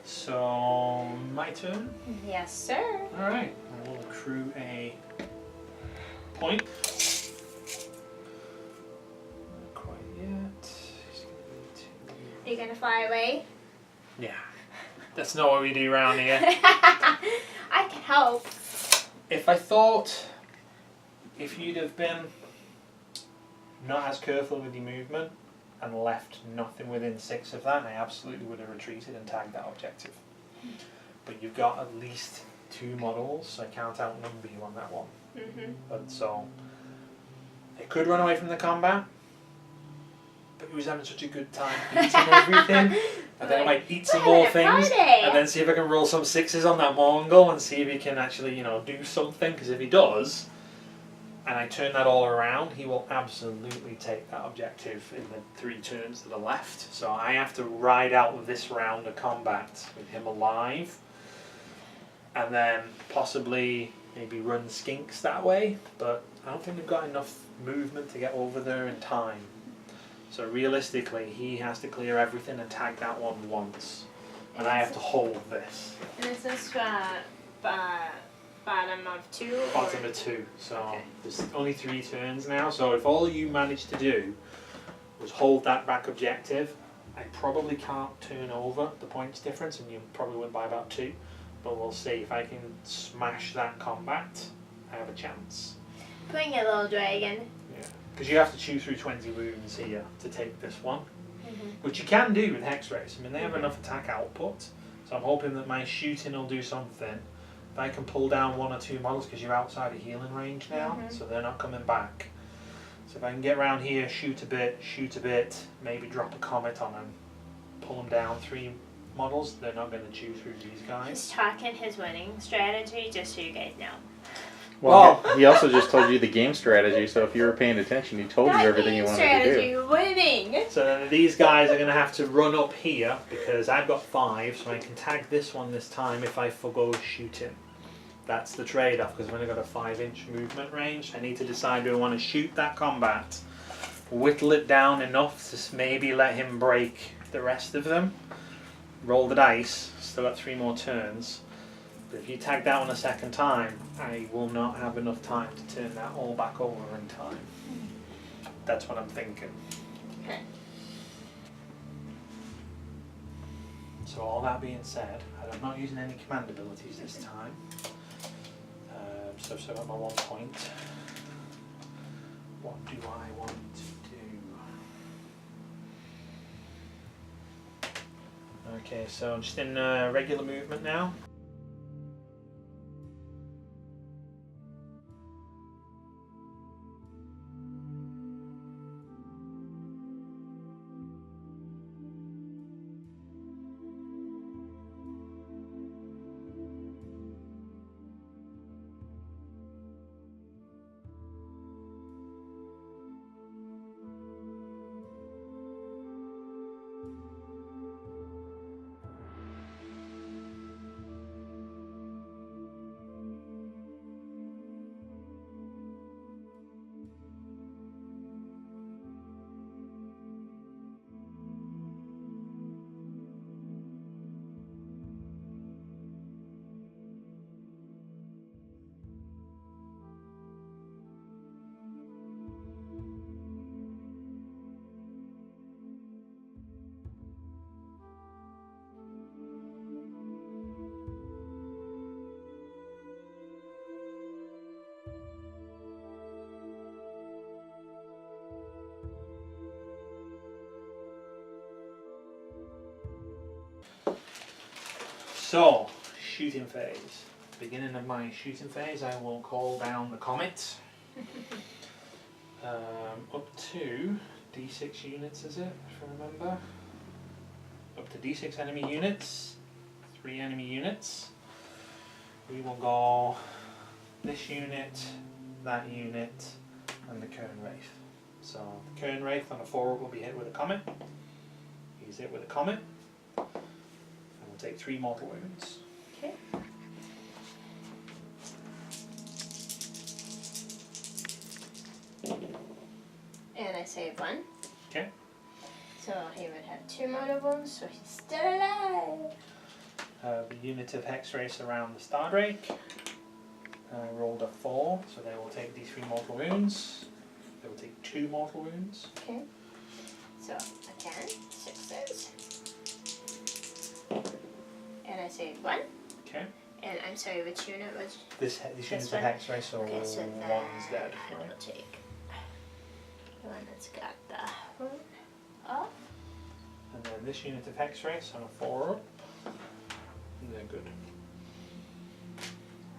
So my turn. Yes, sir. All right. I will accrue a point. Not quite yet. He's gonna need to- Are you gonna fly away? Yeah. That's not what we do around here. I can help. If I thought if you'd have been not as careful with your movement and left nothing within 6 of that, I absolutely would have retreated and tagged that objective. But you've got at least 2 models, so I can't outnumber you on that one. But so I could run away from the combat, but he was having such a good time eating everything. And then I might eat some more things, and then see if I can roll some 6s on that Mongol and see if he can actually, do something. Because if he does, and I turn that all around, he will absolutely take that objective in the 3 turns that are left. So I have to ride out this round of combat with him alive, and then possibly maybe run skinks that way. But I don't think we've got enough movement to get over there in time. So realistically, he has to clear everything and tag that one once, and I have to hold this. And is this bottom of 2? Bottom of 2. So Okay. there's only 3 turns now. So if all you managed to do was hold that back objective, I probably can't turn over the points difference, and you probably win by about 2. But we'll see if I can smash that combat. I have a chance. Bring it, little dragon. Yeah, because you have to chew through 20 wounds here to take this one, which you can do with Hex Race. I mean, they have enough attack output, so I'm hoping that my shooting will do something. If I can pull down 1 or 2 models, because you're outside of healing range now, so they're not coming back. So if I can get around here, shoot a bit, maybe drop a comet on them, pull them down 3 models, they're not going to chew through these guys. He's talking his winning strategy, just so you guys know. Well, he also just told you the game strategy, so if you were paying attention, he told you everything you wanted to do. Winning. So then these guys are going to have to run up here because I've got 5, so I can tag this one this time if I forgo shooting. That's the trade-off because I've only got a 5-inch movement range. I need to decide do I want to shoot that combat, whittle it down enough to maybe let him break the rest of them, roll the dice, still got 3 more turns. But if you tag that one a second time, I will not have enough time to turn that all back over in time. That's what I'm thinking. Okay. So all that being said, I'm not using any command abilities this time. So I've still got my 1 point. What do I want to do? Okay, so I'm just in regular movement now. So, shooting phase. Beginning of my shooting phase, I will call down the comet. Up to D6 units, is it, if I remember? Up to D6 enemy units, 3 enemy units. We will go this unit, that unit, and the Crowne Wraith. So, the Crowne Wraith on a 4-up will be hit with a comet. He's hit with a comet. Take 3 mortal wounds. Okay. And I save 1. Okay. So he would have 2 mortal wounds, so he's still alive. The unit of Hex Race around the Star Drake rolled a 4, so they will take these 3 mortal wounds. They will take 2 mortal wounds. Okay. So again, 6s. And I saved 1. Okay. And I'm sorry, which unit was This unit of Hex Race, so okay, so one's dead. I will take the one that's got the wound off. And then this unit of Hex Race on a 4-up. And they're good.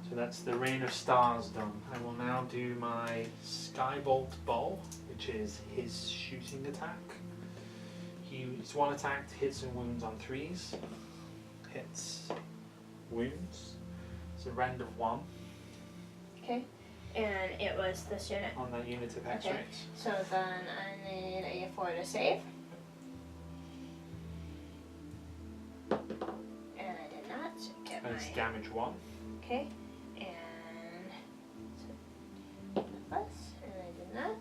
So that's the Rain of Stars done. I will now do my Skybolt Bow, which is his shooting attack. He's 1 attack, hits and wounds on 3s. Hits, wounds. It's a rend of 1. Okay. And it was this unit. On that unit of Hex Okay. Race. So then I need a 4 to save. And I did not, so get And it's my... damage 1. Okay. And... plus, and I did not.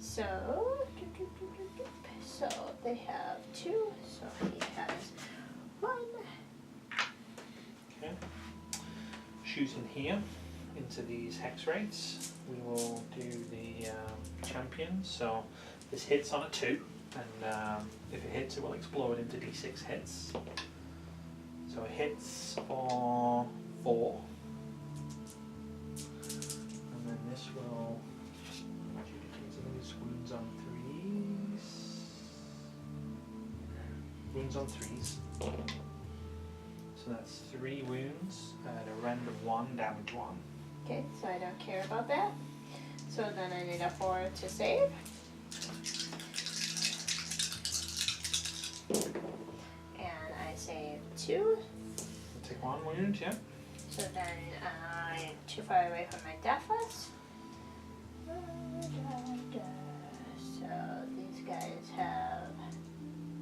So... So they have 2, so he has 1. Okay. Shooting here into these Hex Rates. We will do the champions. So this hits on a 2, and if it hits, it will explode into d6 hits. So it hits for 4, and then this will wounds on 3s. Wounds on 3s. So that's 3 wounds at a rend of 1, damage 1. Okay, so I don't care about that. So then I need a 4 to save. And I save 2. Take 1 wound, yeah. So then I'm too far away from my death list. So these guys have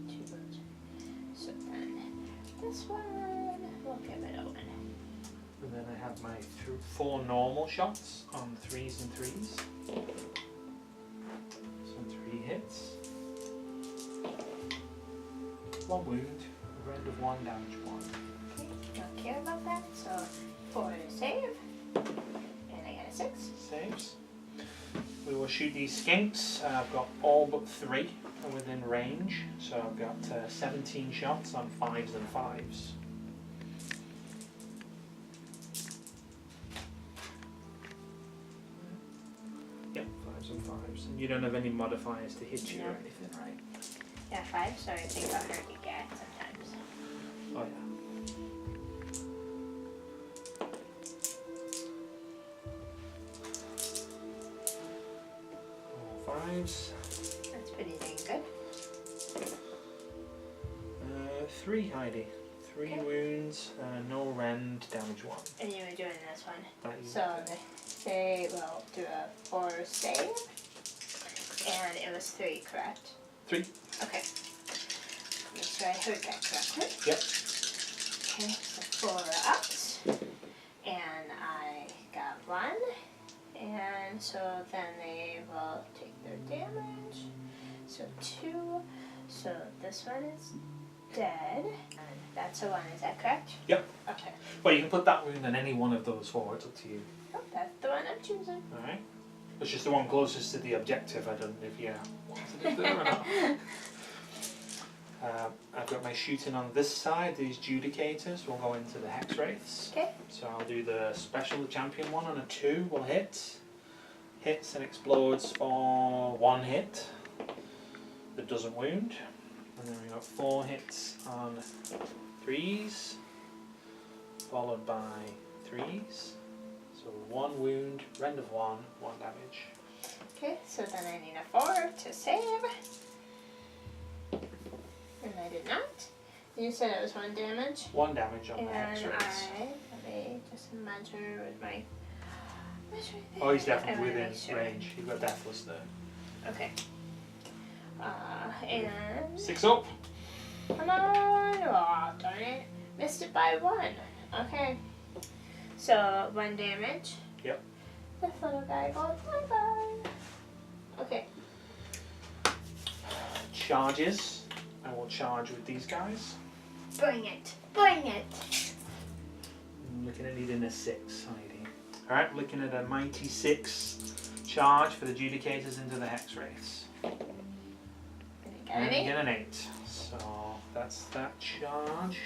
2 wounds. So then this one, we'll give it a 1. And then I have my 4 normal shots on 3s and 3s. So 3 hits. 1 wound, rend of 1, damage 1. Okay, don't care about that. So 4 to save. And I got a 6. Saves. We will shoot these skinks. I've got all but 3 within range. So I've got 17 shots on 5s and 5s. Yep, 5s and 5s. And you don't have any modifiers to hit you or anything, right? Yeah, 5, so I think I'll hurt you get sometimes. Oh yeah. All 5s. That's pretty dang good. 3 Heidi. 3 wounds, no rend, damage 1. And you were doing this one. That you- So they will do a 4 save. And it was 3, correct? 3. Okay. Make sure I heard that correctly. Yep. Okay, so 4 ups. And I got 1. And so then they will take their damage. So 2. So this one is dead. And that's a 1, is that correct? Yep. Okay. Well, you can put that wound on any one of those 4, it's up to you. Oh, that's the one I'm choosing. Alright. It's just the one closest to the objective, I don't know if you wanted it there or not. I've got my shooting on this side, these Judicators will go into the Hex Wraiths. Okay. So I'll do the special champion one on a 2, will hit. Hits and explodes for 1 hit. That doesn't wound. And then we've got 4 hits on 3s, followed by 3s. So 1 wound, rend of 1, 1 damage. Okay, so then I need a 4 to save. And I did not. You said it was 1 damage. 1 damage on And the Hex Wraiths. let me just measure with my measure thing. Oh, he's I definitely wanna within make sure. range. You've got Deathless there. Okay. And 6 up. come on! Oh, darn it! Missed it by 1. Okay. So 1 damage. Yep. This little guy goes bye-bye. Okay. Charges. I will charge with these guys. Bring it! Bring it! I'm looking at needing a 6, Heidi. Alright, looking at a mighty 6 charge for the Judicators into the Hex Wraiths. Got an 8? Get an 8. So that's that charge.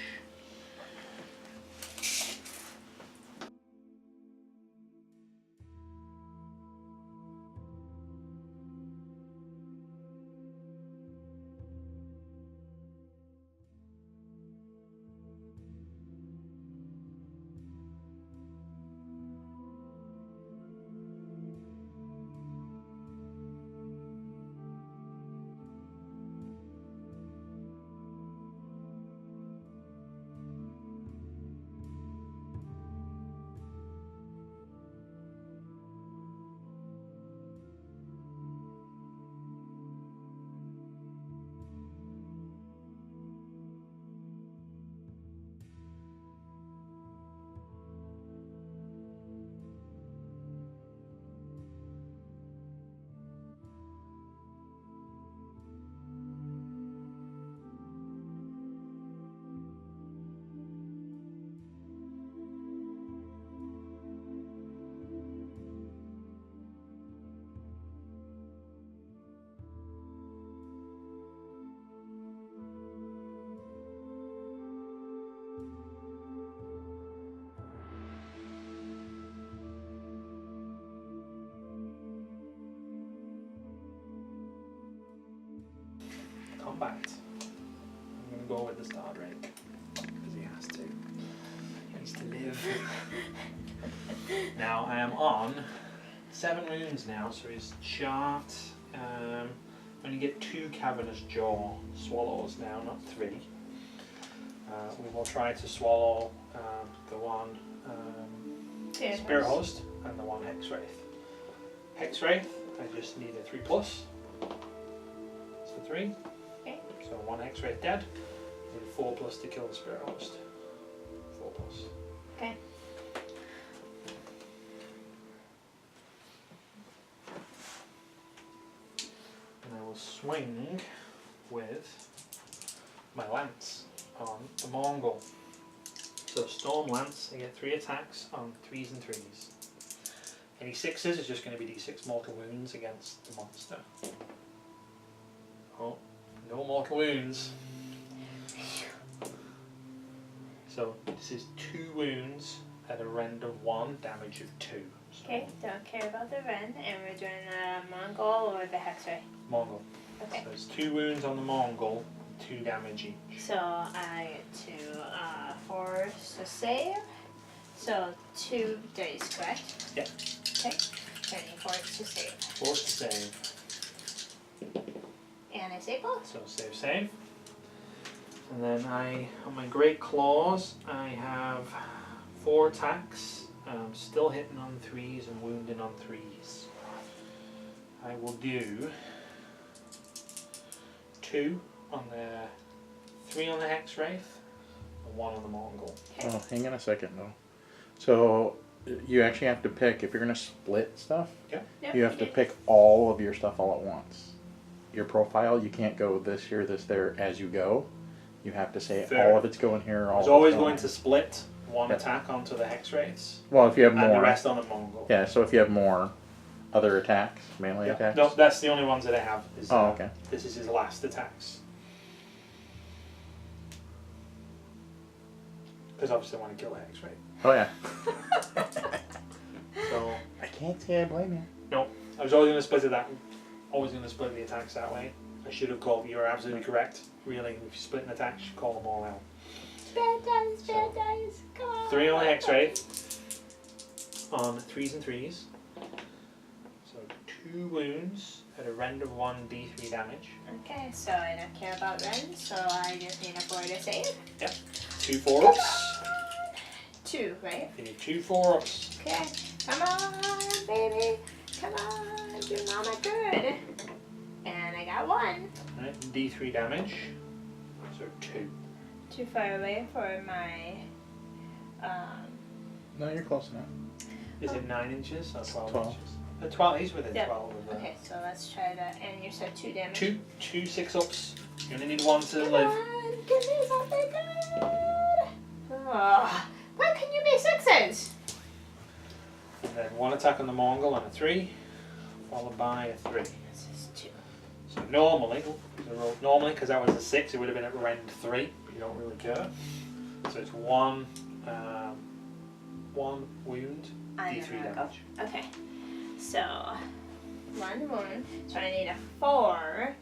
Combat. I'm going to go with the Star Drake. Because he has to. He needs to live. Now I am on 7 wounds now, so he's shot. Only get 2 Cavernous Jaw swallows now, not 3. We will try to swallow the one Spirit Host, and the 1 Hex Wraith. Hex Wraith, I just need a 3+. It's for 3. Okay. So 1 Hex Wraith dead. Need 4+ to kill the Spirit Host. 4+. Okay. And I will swing with my Lance on the Mongol. So Storm Lance, I get 3 attacks on 3s and 3s. Any 6s is just going to be d6 mortal wounds against the monster. Oh, no mortal wounds. So this is 2 wounds at a rend of 1, damage of 2. So Okay, don't care about the rend, and we're doing the Mongol or the Hexray. Mongol. Okay. So there's 2 wounds on the Mongol, 2 damage each. So I get to force to save. So 2 dice, correct? Yeah. Okay. Then you force to save. Force to save. And I save both. So save. And then on my Great Claws, I have 4 attacks, still hitting on 3s and wounding on 3s. I will do 2 on the 3 on the Hex Wraith, and 1 on the Mongol. Okay. Oh, hang on a second though. So you actually have to pick, if you're going to split stuff, Yeah. Yep, you have to did. pick all of your stuff all at once. Your profile, you can't go this here, this there as you go. You have to say Fair. all of it's going here, I all was of always it's going to split 1 Yeah. attack onto the Hex Wraiths, Well, if you have and the more. rest on the Mongol. Yeah, so if you have more other attacks, melee Yeah. attacks. No, that's the only ones that I have. Is, Oh, okay. This is his last attacks. Because obviously I want to kill the Hex Wraith. Oh, yeah. So I can't say I blame you. no, I was always going to split it that. Always going to split the attacks that way. I should have called. You are absolutely correct. Really, if you split an attack, you should call them all out. Bad dice, come on. 3 on the Hex Wraith on 3s and 3s. So 2 wounds at a rend of 1 d3 damage. Okay, so I don't care about rend, so I just need a 4 to save. Yep. 2 4-ups. 2, right? You need 2 4-ups. Okay, come on, baby. Come on, do mama good. And I got 1. Right, d3 damage. So 2. Too far away for my, No, you're close enough. Is it 9 inches or 12, 12. inches? 12. He's within Yeah. 12 of the. Okay, so let's try that. And you said 2 damage. 2 6-ups. You only need 1 to Come live. on, give me something good. Oh, why can you be 6s? And then 1 attack on the Mongol on a 3, followed by a 3. This is 2. So normally, because that was a 6, it would have been at rend 3, but you don't really care. So it's 1 wound, I'm d3 gonna go. damage. Okay, so 1 wound. So I need a 4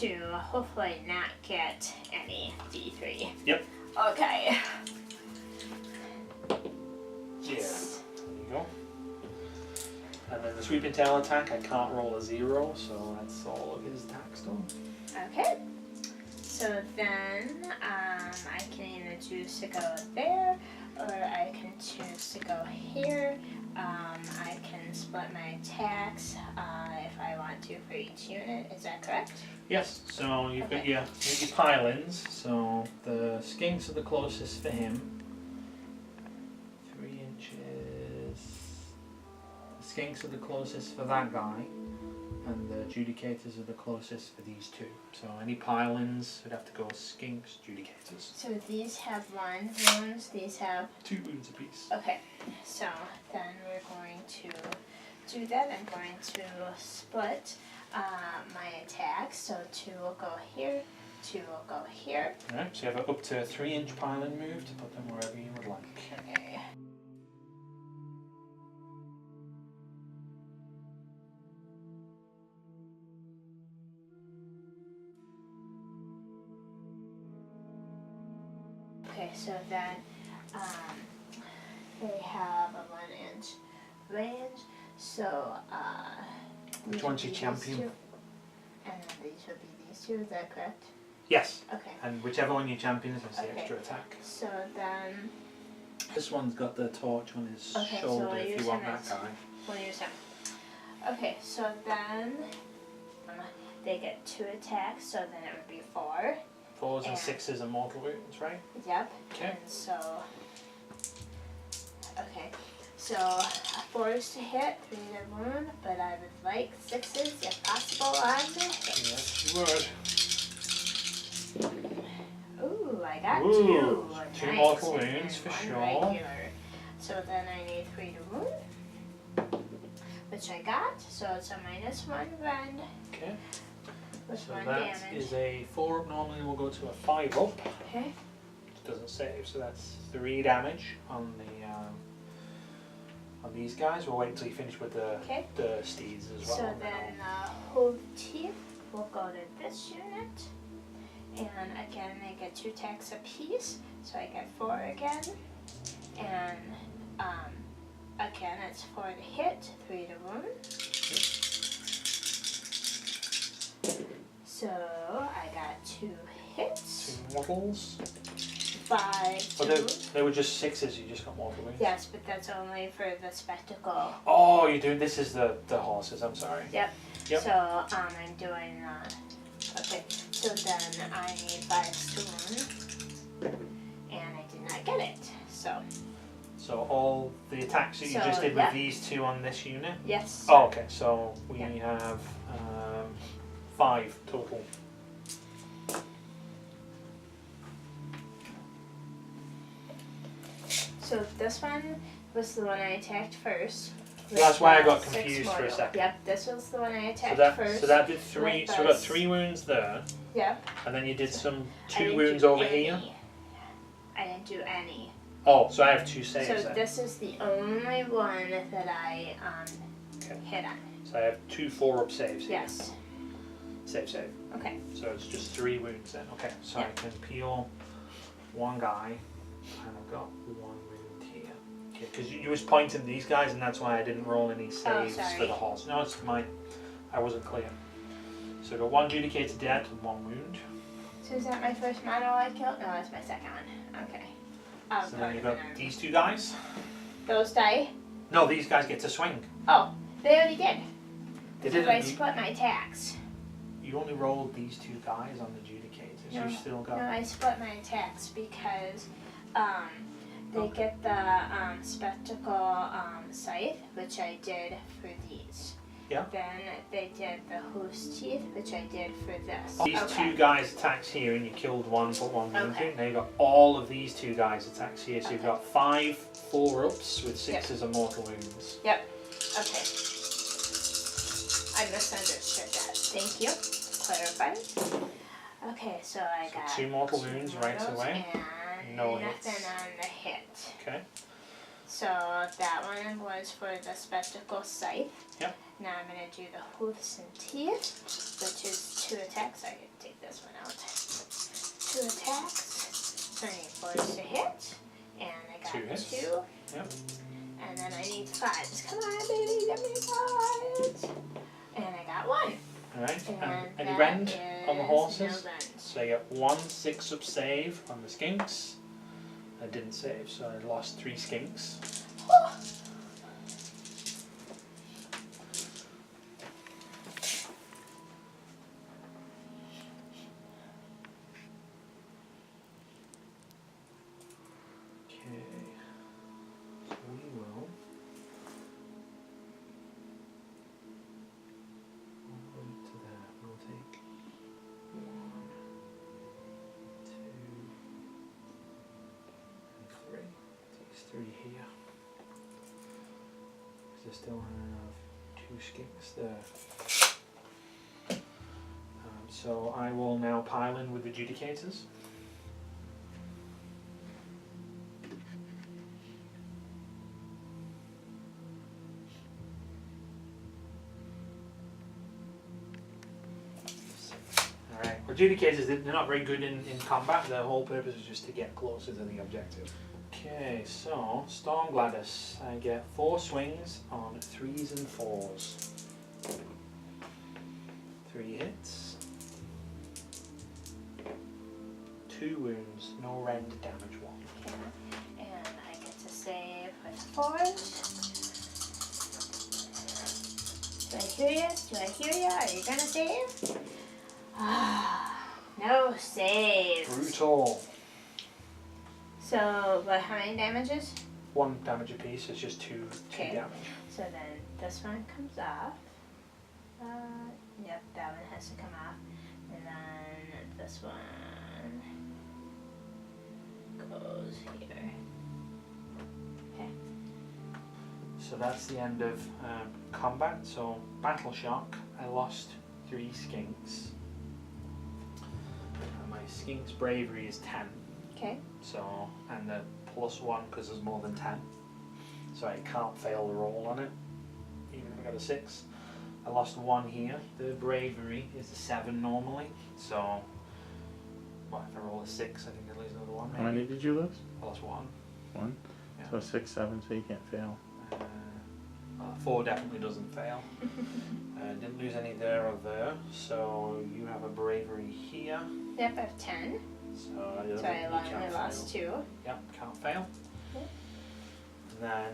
to hopefully not get any d3. Yep. Okay. Yeah. There you go. And then the sweeping tail attack, I can't roll a 0, so that's all of his attacks done. Okay. So then I can either choose to go there, or I can choose to go here. I can split my attacks if I want to for each unit. Is that correct? Yes, so you've got Okay. your pile-ins. So the skinks are the closest for him. 3 inches. The skinks are the closest for that guy, and the judicators are the closest for these 2. So any pile-ins would have to go skinks, judicators. So these have 1 wounds, these have... 2 wounds apiece. Okay, so then we're going to do that. I'm going to split my attacks. So 2 will go here, 2 will go here. Alright, so you have up to a 3-inch pile-in move to put them wherever you would like. Okay. Okay, so then they have a 1-inch range. So Which these one's would your be champion? these 2, and then these would be these 2. Is that correct? Yes, Okay. and whichever one your champion is, that's the Okay. extra attack. So then This one's got the torch on his Okay, so shoulder I'll if use you want him that as- guy. We'll use him. Okay, so then they get 2 attacks, so then it would be 4. 4s and And- 6s are mortal wounds, right? Yep. Okay. And so, okay, so 4s to hit, 3 to wound, but I would like 6s if possible on the hit. Yes, you would. Ooh, I got Ooh, 2. 2 Nice. mortal And wounds for 1 sure. regular. So then I need 3 to wound, which I got. So it's a -1 rend Okay. with So 1 that damage. is a 4 up. Normally we'll go to a 5 up. Okay. It doesn't save, so that's 3 damage on the on these guys. We'll wait until you finish with Okay. the steeds as well. So and then hoof teeth will go to this unit. And again, they get 2 attacks apiece, so I get 4 again. And again, it's 4 to hit, 3 to wound. So I got 2 hits, 2 mortals. 5 But to they were just 6s. You just got mortal wounds. yes, but that's only for the spectacle. Oh, you're doing. This is the horses. I'm sorry. Yep. Yep. So I'm doing. Okay. So then I need 5 to wound, and I did not get it. So So all the attacks that you So, just did yeah. with these 2 on this unit. yes. Oh, okay. So we Yeah. have 5 total. So this one was the one I attacked first. So that's why I got 6 confused for a mortal. second. Yep. This was the one I attacked So that first. so that did 3. with So we got us. 3 wounds there, Yep. and then you did some I 2 didn't wounds do over any. here. I didn't do any. Oh, so I have 2 saves So then. this is the only one that I Okay. hit on. So I have 2 4-up saves here. Yes. Save. Okay. So it's just 3 wounds then. Okay, so Yeah. I can peel 1 guy, and I've got 1 wound here. Okay, because you was pointing these guys, and that's why I didn't roll any saves for sorry. the horse. No, it's mine. I wasn't clear. So I got 1 Judicated Dead and 1 wound. So is that my first model I killed? No, that's my second one. Okay. So then you've got these 2 guys. Those die? No, these guys get to swing. Oh, they already did. They Because I didn't. split my attacks. You only rolled these 2 guys on the Judicators. No, You still got. No, I split my attacks because they Okay. get the spectacle scythe, which I did for these. Yeah. Then they did the hoof's teeth, which I did for this. These Okay. 2 guys attacked here, and you killed 1, put 1 wound Okay. in. Now you've got all of these 2 guys attacks here, so you've Okay. got 5 4-ups with 6s of mortal wounds. Yep. Okay. I misunderstood that. Thank you. Clarifying. Okay, so I got 2 mortal wounds right mortals away. and No nothing hits. on the hit. Okay. So that one was for the spectacle scythe. Yep. Now I'm gonna do the hoofs and teeth, which is 2 attacks. I can take this one out. 2 attacks. So I need 4s to hit, and I got 2 hits. 2. Yep. And then I need 5s. Come on, baby, give me 5s. And I got 1. Alright. And Any that rend on the is horses? no rend. So you got 1 6-up save on the skinks. I didn't save, so I lost 3 skinks. Okay. So we will. All the way to that. We'll take 1, 2, and 3. Takes 3 here. Because I still have 2 skinks there. So I will now pile in with the Judicators. Alright, well, Judicators, they're not very good in combat. Their whole purpose is just to get closer to the objective. Okay, so Storm Gladys. I get 4 swings on 3s and 4s. 3 hits. 2 wounds, no rend damage 1. Okay. And I get to save with force. Do I hear you? Do I hear you? Are you gonna save? No save. Brutal. So, but how many damages? 1 damage apiece. It's just two Okay. damage. So then this one comes off. Yep, that one has to come off. And then this one goes here. Okay. So that's the end of combat. So battle shock. I lost 3 skinks. My skink's bravery is 10. Okay. So, and the +1 because there's more than 10. So I can't fail the roll on it, even if I got a 6. I lost 1 here. The bravery is a 7 normally. So, well, if I roll a 6, I think I lose another 1 maybe. How many did you lose? I lost 1. 1? Yeah. So 6, 7, so you can't fail. 4 definitely doesn't fail. Didn't lose any there or there. So you have a bravery here. Yep, I have 10. So I only lost 2. Yep, can't fail. Yep. And then,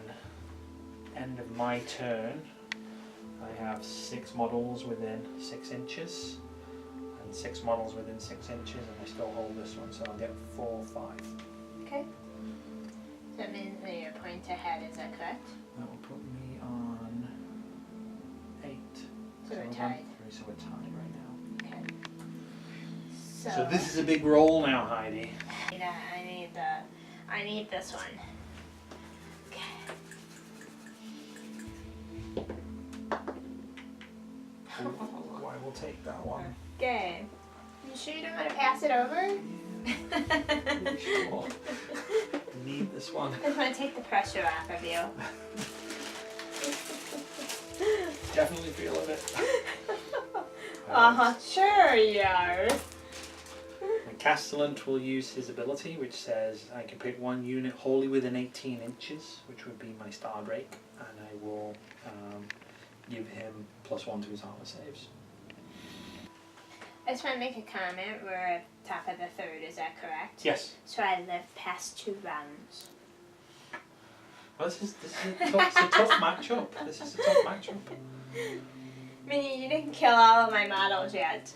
end of my turn, I have 6 models within 6 inches, and 6 models within 6 inches, and I still hold this one, so I'll get 4, 5. Okay. So that means that you're a point ahead, is that correct? That will put me on 8. So we're I'm on tied. 3, so we're tied right now. Okay. So this is a big roll now, Heidi. Yeah, I need this one. Okay. I will take that one. Okay. You sure you don't want to pass it over? Sure. Need this one. I just want to take the pressure off of you. Definitely feeling it. Sure you are. And Castellant will use his ability, which says I can pick 1 unit wholly within 18 inches, which would be my Starbreak, and I will give him +1 to his armor saves. I just want to make a comment. We're at top of the 3rd, is that correct? Yes. So I lived past 2 rounds. Well, this is a tough matchup. This is a tough matchup. I mean, you didn't kill all of my models yet.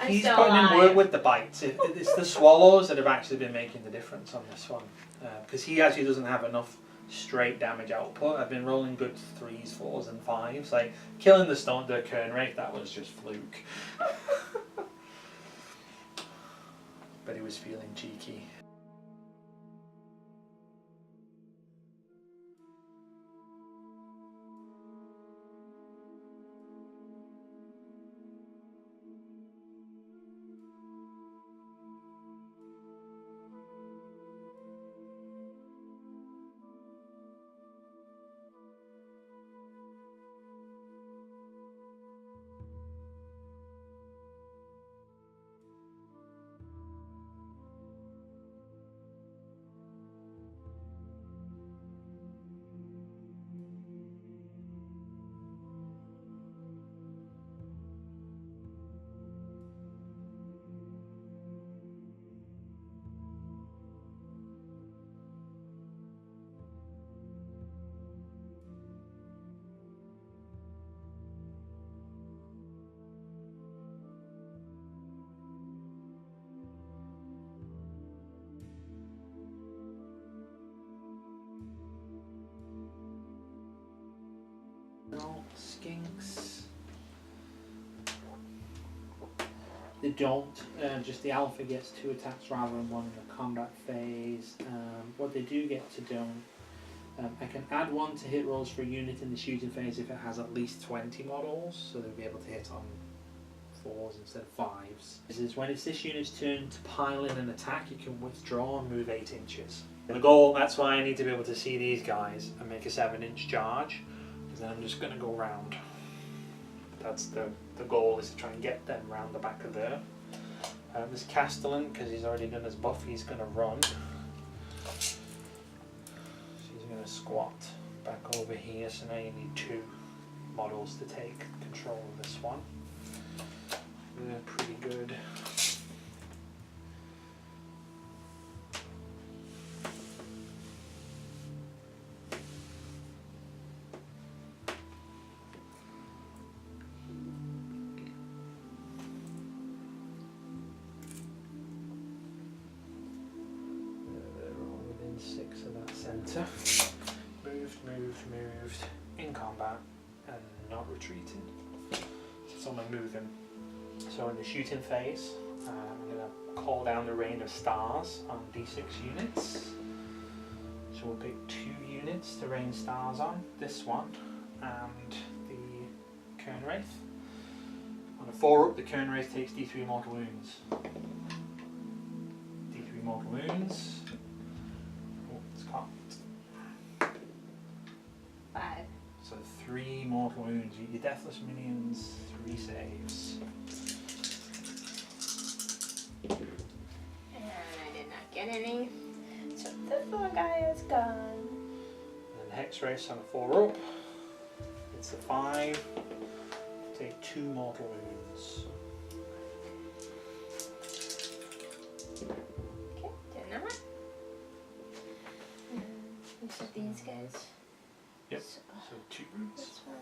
I'm He's still putting in alive. work with the bites. It's the swallows that have actually been making the difference on this one, because he actually doesn't have enough straight damage output. I've been rolling good 3s, 4s, and 5s. Like killing the Kern rate, that was just fluke. But he was feeling cheeky. No skinks. They don't. Just the alpha gets 2 attacks rather than 1 in the combat phase. What they do get to do, I can add 1 to hit rolls for a unit in the shooting phase if it has at least 20 models, so they'll be able to hit on 4s instead of 5s. This is when it's this unit's turn to pile in an attack, you can withdraw and move 8 inches. The goal, that's why I need to be able to see these guys and make a 7-inch charge, because then I'm just going to go round. That's the goal, is to try and get them round the back of there. This Castellan, because he's already done his buff, he's going to run. So he's going to squat back over here, so now you need 2 models to take control of this one. They're pretty good. and not retreating. So I'm moving. So in the shooting phase, I'm going to call down the rain of stars on D6 units. So we'll pick 2 units to rain stars on, this one and the Kern Wraith. On a 4 up, the Kern Wraith takes D3 mortal wounds. D3 mortal wounds. Oh, it's cocked. 5. So 3 mortal wounds. Your deathless minions, 3 saves. And I did not get any. So the 4 guy is gone. And then Hex Race on a 4 up. It's a 5. Take 2 mortal wounds. Okay, did not. Each of these guys. Yep. So 2 wounds. That's fine.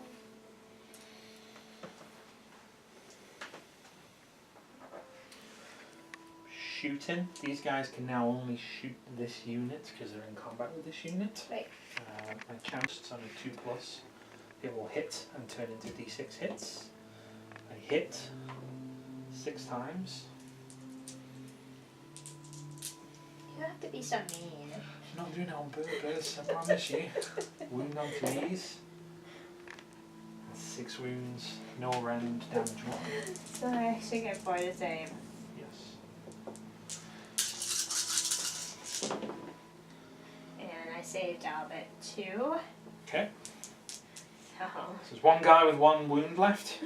Shooting. These guys can now only shoot this unit because they're in combat with this unit. Right. My chance on a 2+. It will hit and turn into D6 hits. I hit 6 times. You have to be so mean. I'm not doing it on purpose, I promise you. Wound on 3s. 6 wounds, no rend, damage 1. So I actually get 4 the same. Yes. And I saved Albert 2. Okay. So So there's 1 guy with 1 wound left.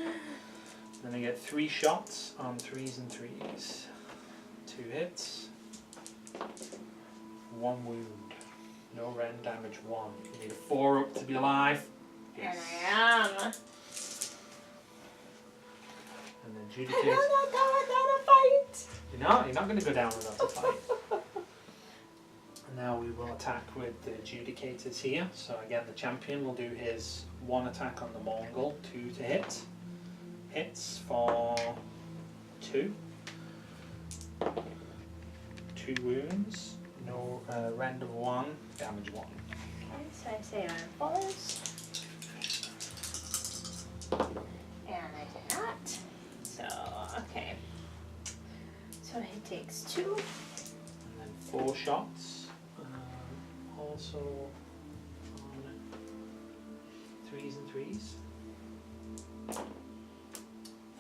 Then I get 3 shots on 3s and 3s. 2 hits. 1 wound. No rend, damage 1. You need a 4 up to be alive. Yes. and I am. And then I Judicated. will not go without a fight. You're not going to go down without a fight. And now we will attack with the Judicators here. So again, the champion will do his 1 attack on the Mongol, 2 to hit. Hits for 2. 2 wounds. No rend of 1, damage 1. Okay, so I save on 4s. And I did not. So, okay. So he takes 2. And then 4 shots. Also on 3s and 3s.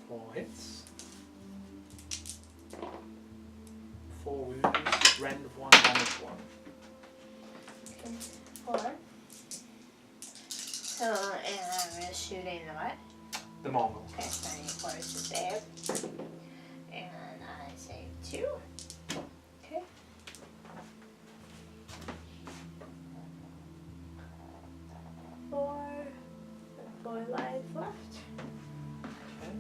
4 hits. 4 wounds. Rend of 1, damage 1. Okay, 4. So, and I'm shooting the what? The Mongol. Okay, so I need 4s to save. And I save 2. Okay. Four lives left. Okay.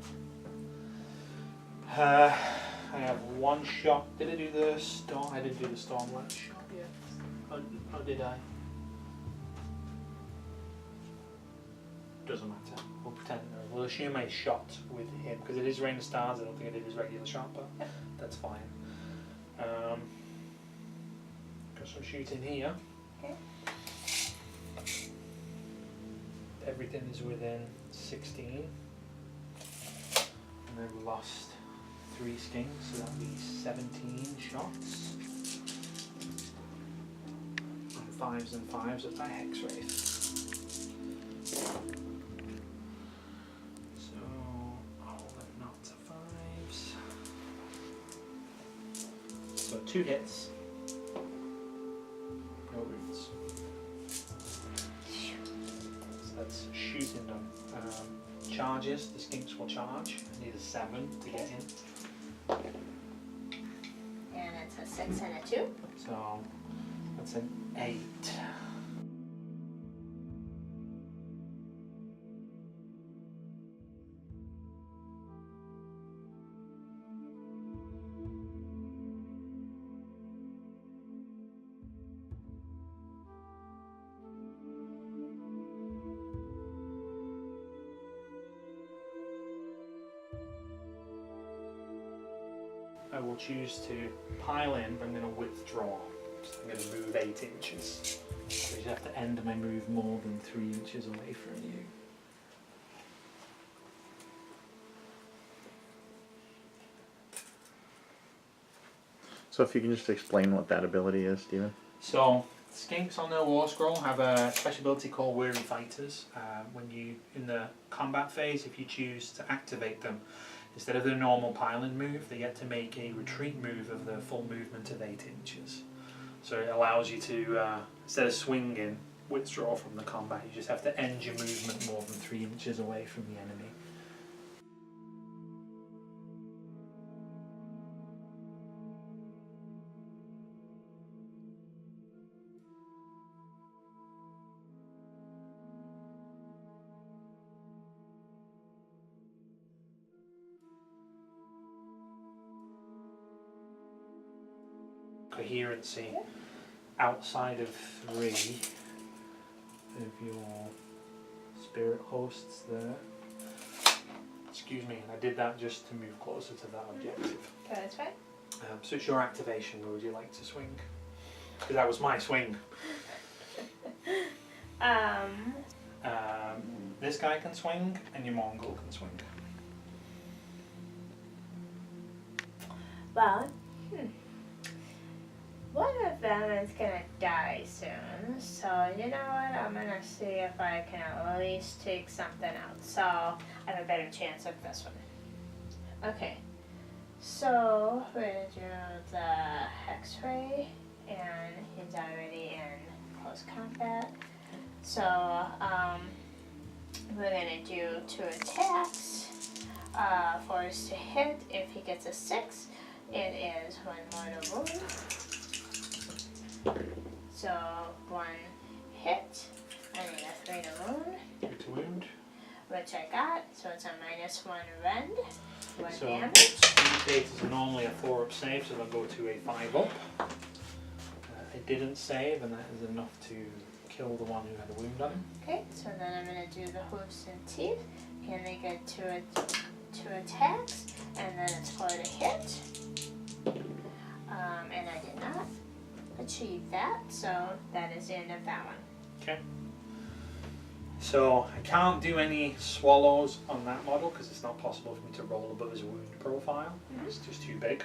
I have 1 shot. Did I do the storm? I didn't do the stormlight shot yet. Or did I? Doesn't matter. We'll pretend. We'll assume I shot with him because it is Rain of Stars. I don't think I did his regular shot, but that's fine. Got some shooting here. Okay. Everything is within 16. And then we lost 3 skinks, so that'll be 17 shots. And 5s and 5s at that Hex Wraith. So, all of them not to 5s. So 2 hits. No wounds. So that's shooting done. Charges, the skinks will charge. I need a 7 to get in. And it's a 6 and a 2. So that's an 8. I will choose to pile in, but I'm going to withdraw. So I'm going to move 8 inches. So you have to end my move more than 3 inches away from you. So if you can just explain what that ability is, Stephen. So, skinks on their war scroll have a special ability called Weary Fighters. When you, in the combat phase, if you choose to activate them, instead of the normal pile-in move, they get to make a retreat move of the full movement of 8 inches. So it allows you to, instead of swinging, withdraw from the combat. You just have to end your movement more than 3 inches away from the enemy. Coherency outside of 3 of your spirit hosts there. Excuse me, I did that just to move closer to that objective. That's right. So it's your activation. Where would you like to swing? Because that was my swing. This guy can swing, and your Mongol can swing. Well, one of them is gonna die soon, so you know what, I'm gonna see if I can at least take something out. So I have a better chance of this one. Okay, so we're gonna do the Hex Ray, and he's already in close combat. So we're gonna do 2 attacks. Force to hit. If he gets a 6, it is 1 mortal wound. So 1 hit, I need a 3 to wound. 3 to wound. Which I got, so it's a -1 rend, 1 So damage. speed saves is normally a 4-up save, so they'll go to a 5-up. I didn't save, and that is enough to kill the one who had a wound on him. Okay, so then I'm going to do the hooves and teeth. Can they get 2 attacks, and then it's 4 to hit. And I did not achieve that, so that is the end of that one. Okay. So I can't do any swallows on that model because it's not possible for me to roll above his wound profile. It's just too big.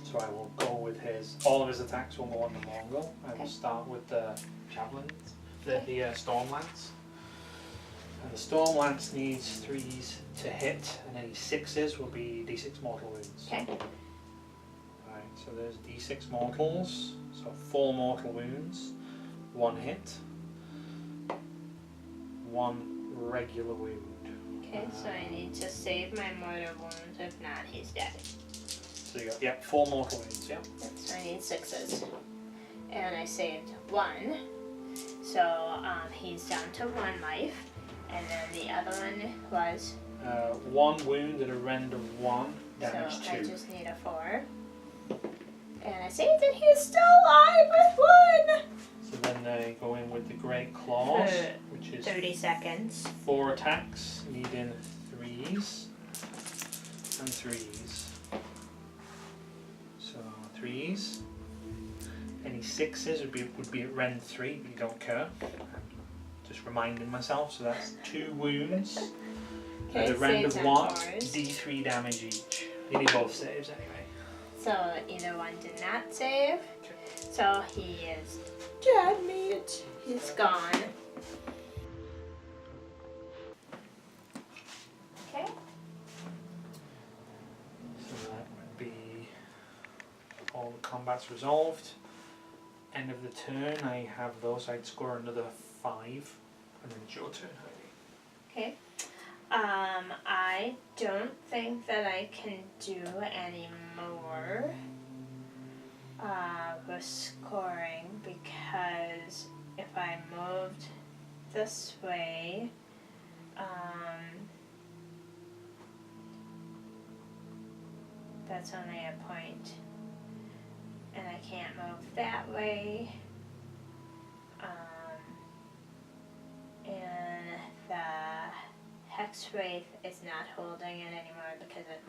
So I will go with his. All of his attacks will go on the Mongol. I will start with the javelins, the storm lance. And the storm lance needs 3s to hit, and any 6s will be d6 mortal wounds. Okay. Right. So there's d6 mortals. So 4 mortal wounds, 1 hit. 1 regular wound. Okay, so I need to save my mortal wounds. If not, he's dead. So you got 4 mortal wounds. Yeah. So I need 6s, and I saved 1. So he's down to 1 life, and then the other one was 1 wound at a rend of 1, damage so 2. I just need a 4, and I saved it. He's still alive with 1. So then they go in with the Great Claws, which is 30 seconds. 4 attacks, needing 3s and 3s. So 3s. Any 6s would be at rend 3, but you don't care. Just reminding myself. So that's 2 wounds at a rend of 1, d3 damage each. You need both saves anyway. So either one did not save. So he is dead meat. He's gone. Okay. So that would be all the combat's resolved. End of the turn, I have those. I'd score another 5, and then it's your turn, Heidi. Okay. I don't think that I can do any more with scoring, because if I moved this way, that's only a point, and I can't move that way, and the Hex Wraith is not holding it anymore because of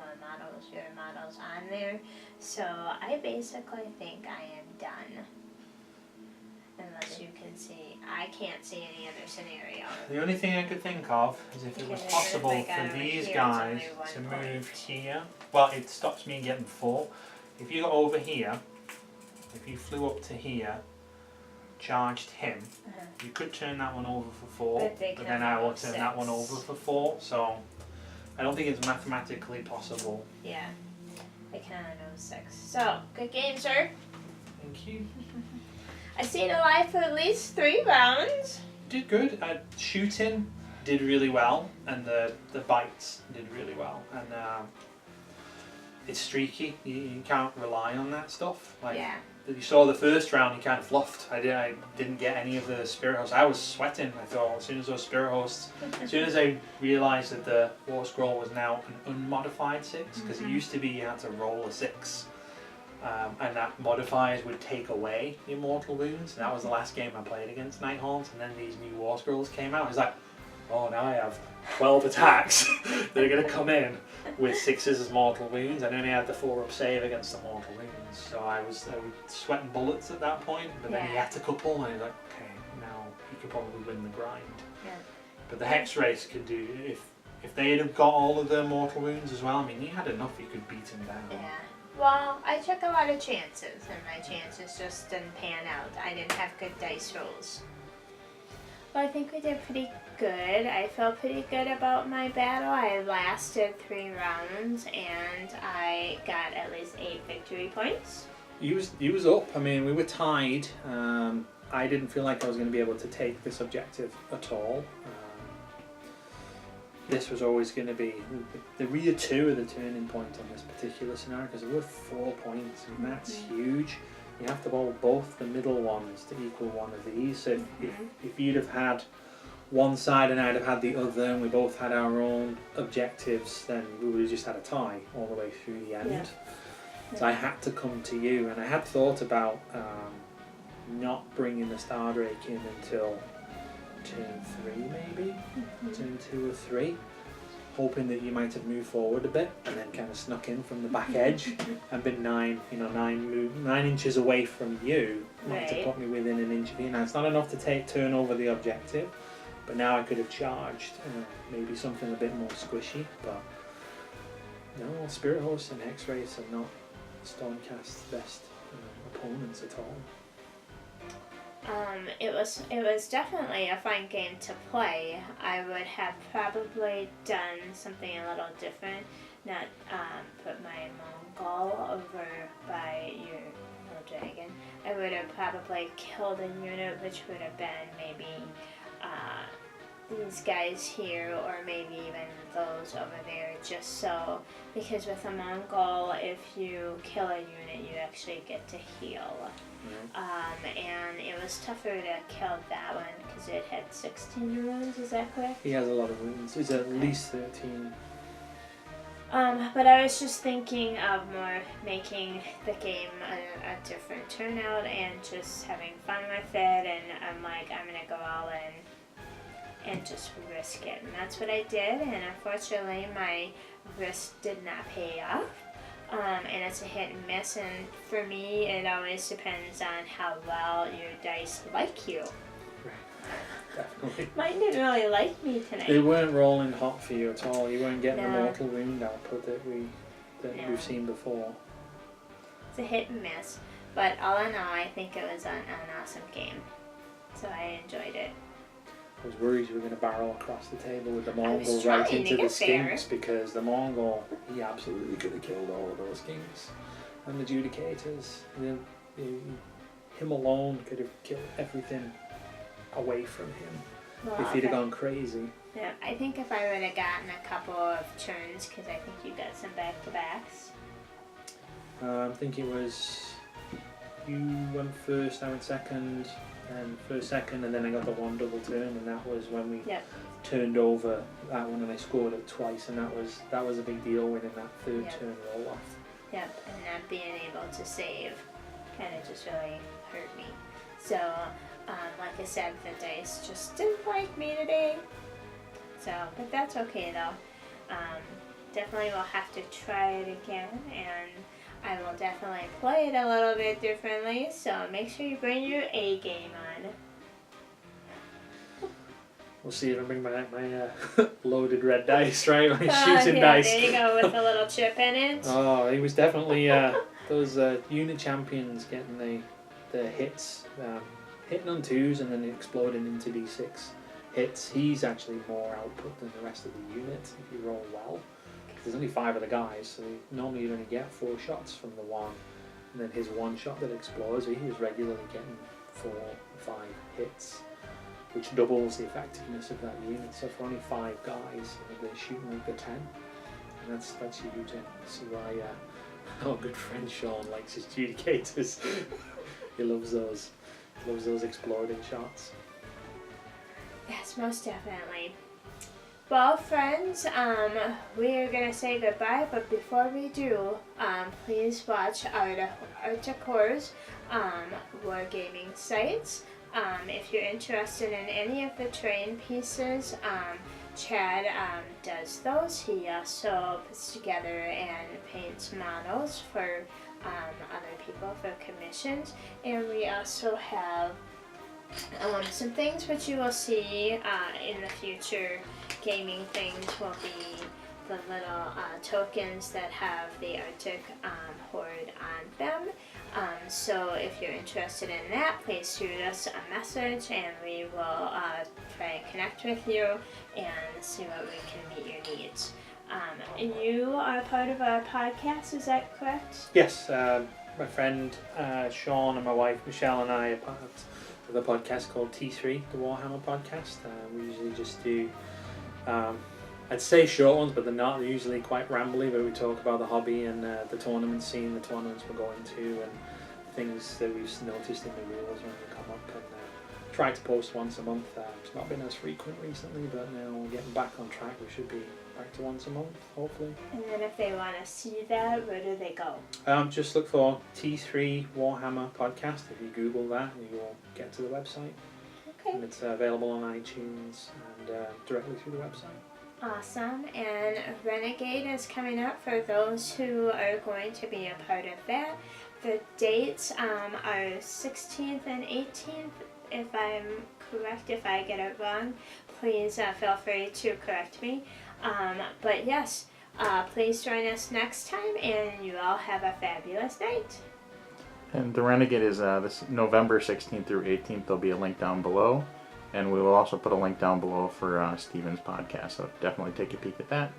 your models on there. So I basically think I am done. Unless you can see, I can't see any other scenario. The only thing I could think of is if it was possible for these guys to move here. Well, it stops me getting full. if you got over here, if you flew up to here, charged him, you could turn that one over for 4, but then I will turn that one over for 4, so I don't think it's mathematically possible. Yeah, I can only know 6. So, good game, sir. Thank you. I stayed alive for at least 3 rounds. Did good. Shooting did really well, and the bites did really well, and it's streaky. You can't rely on that stuff. Like, yeah. You saw the first round, he kind of fluffed. I didn't get any of the spirit hosts. I was sweating. I thought as soon as those spirit hosts, as soon as I realised that the war scroll was now an unmodified 6, because it used to be you had to roll a 6, and that modifiers would take away your mortal wounds. And that was the last game I played against Nighthaunt, and then these new war scrolls came out. I was like, oh, now I have 12 attacks that are going to come in with 6s as mortal wounds. I only had the 4-up save against the mortal wounds, so I was sweating bullets at that point. But then he had a couple, and I was like, okay, now he could probably win the grind. Yeah. But the Hex race could do, if they had got all of their mortal wounds as well, I mean, he had enough, you could beat him down. Yeah. Well, I took a lot of chances, and my chances just didn't pan out. I didn't have good dice rolls. Well, I think we did pretty good. I felt pretty good about my battle. I lasted 3 rounds, and I got at least 8 victory points. He was up. I mean, we were tied. I didn't feel like I was going to be able to take this objective at all. This was always going to be the rear 2 of the turning point on this particular scenario, because it was 4 points, and that's huge. You have to roll both the middle ones to equal one of these. So if you'd have had one side and I'd have had the other, and we both had our own objectives, then we would have just had a tie all the way through the end. Yeah. So I had to come to you, and I had thought about not bringing the Star Drake in until turn 3 maybe, turn 2 or 3. Hoping that you might have moved forward a bit and then kind of snuck in from the back edge and been 9 inches away from you, not to put me within an inch of you. Now it's not enough to turn over the objective, but now I could have charged maybe something a bit more squishy. But no, Spirit Hosts and Hex Race are not Stormcast's best opponents at all. It was definitely a fun game to play. I would have probably done something a little different, not put my Mongol over by your little dragon. I would have probably killed a unit, which would have been maybe these guys here, or maybe even those over there, just so, because with a Mongol, if you kill a unit, you actually get to heal. And it was tougher to kill that one because it had 16 wounds, is that correct? He has a lot of wounds. He's at least 13. But I was just thinking of more making the game a different turnout and just having fun with it, and I'm like, I'm going to go all in and just risk it. And that's what I did, and unfortunately my risk did not pay off. And it's a hit and miss, and for me it always depends on how well your dice like you. Right, definitely. Mine didn't really like me tonight. They weren't rolling hot for you at all. You weren't getting the mortal wound output that we've seen before. It's a hit and miss, but all in all I think it was an awesome game, so I enjoyed it. I was worried you were going to barrel across the table with the Mongol right into the skinks, because the Mongol, he absolutely could have killed all of those skinks. And the Judicators, him alone could have killed everything away from him if he'd have gone crazy. Yeah, I think if I would have gotten a couple of turns, because I think you got some back-to-backs. I think it was, you went first, I went second. And first, second, and then I got the one double turn, and that was when we turned over that one, and I scored it twice, and that was a big deal, winning that third turn roll off. Yep, and not being able to save kind of just really hurt me. So, like I said, the dice just didn't like me today. So, but that's okay though. Definitely will have to try it again, and I will definitely play it a little bit differently, so make sure you bring your A game on. We'll see if I bring my loaded red dice, right? My shooting dice. There you go, with a little chip in it. Oh, he was definitely those unit champions getting the hits, hitting on 2s and then exploding into d6 hits. He's actually more output than the rest of the unit if you roll well. There's only 5 of the guys, so normally you only get 4 shots from the one, and then his one shot that explodes. He was regularly getting 4 or 5 hits, which doubles the effectiveness of that unit. So for only 5 guys, they're shooting like the 10, and that's huge. I see why our good friend Sean likes his Judicators. He loves those exploding shots. Yes, most definitely. Well, friends, we are going to say goodbye, but before we do, please watch our Articore's wargaming sites. If you're interested in any of the terrain pieces, Chad does those. He also puts together and paints models for other people for commissions, and we also have some things which you will see in the future gaming things will be the little tokens that have the Arctic horde on them. So if you're interested in that, please shoot us a message and we will try and connect with you and see what we can meet your needs. You are part of our podcast, is that correct? Yes, my friend Sean and my wife Michelle and I are part of the podcast called T3, the Warhammer podcast. We usually just do, I'd say short ones, but they're not. They're usually quite rambly, but we talk about the hobby and the tournament scene, the tournaments we're going to, and things that we've noticed in the rules when they come up. And try to post once a month. It's not been as frequent recently, but now we're getting back on track. We should be back to once a month, hopefully. And then if they want to see that, where do they go? Just look for T3 Warhammer podcast. If you Google that, you will get to the website. Okay. And it's available on iTunes and directly through the website. Awesome. And Renegade is coming up for those who are going to be a part of that. The dates are 16th and 18th, if I'm correct. If I get it wrong, please feel free to correct me. But yes, please join us next time, and you all have a fabulous night. And the Renegade is this November 16th through 18th. There'll be a link down below. And we will also put a link down below for Steven's podcast, so definitely take a peek at that.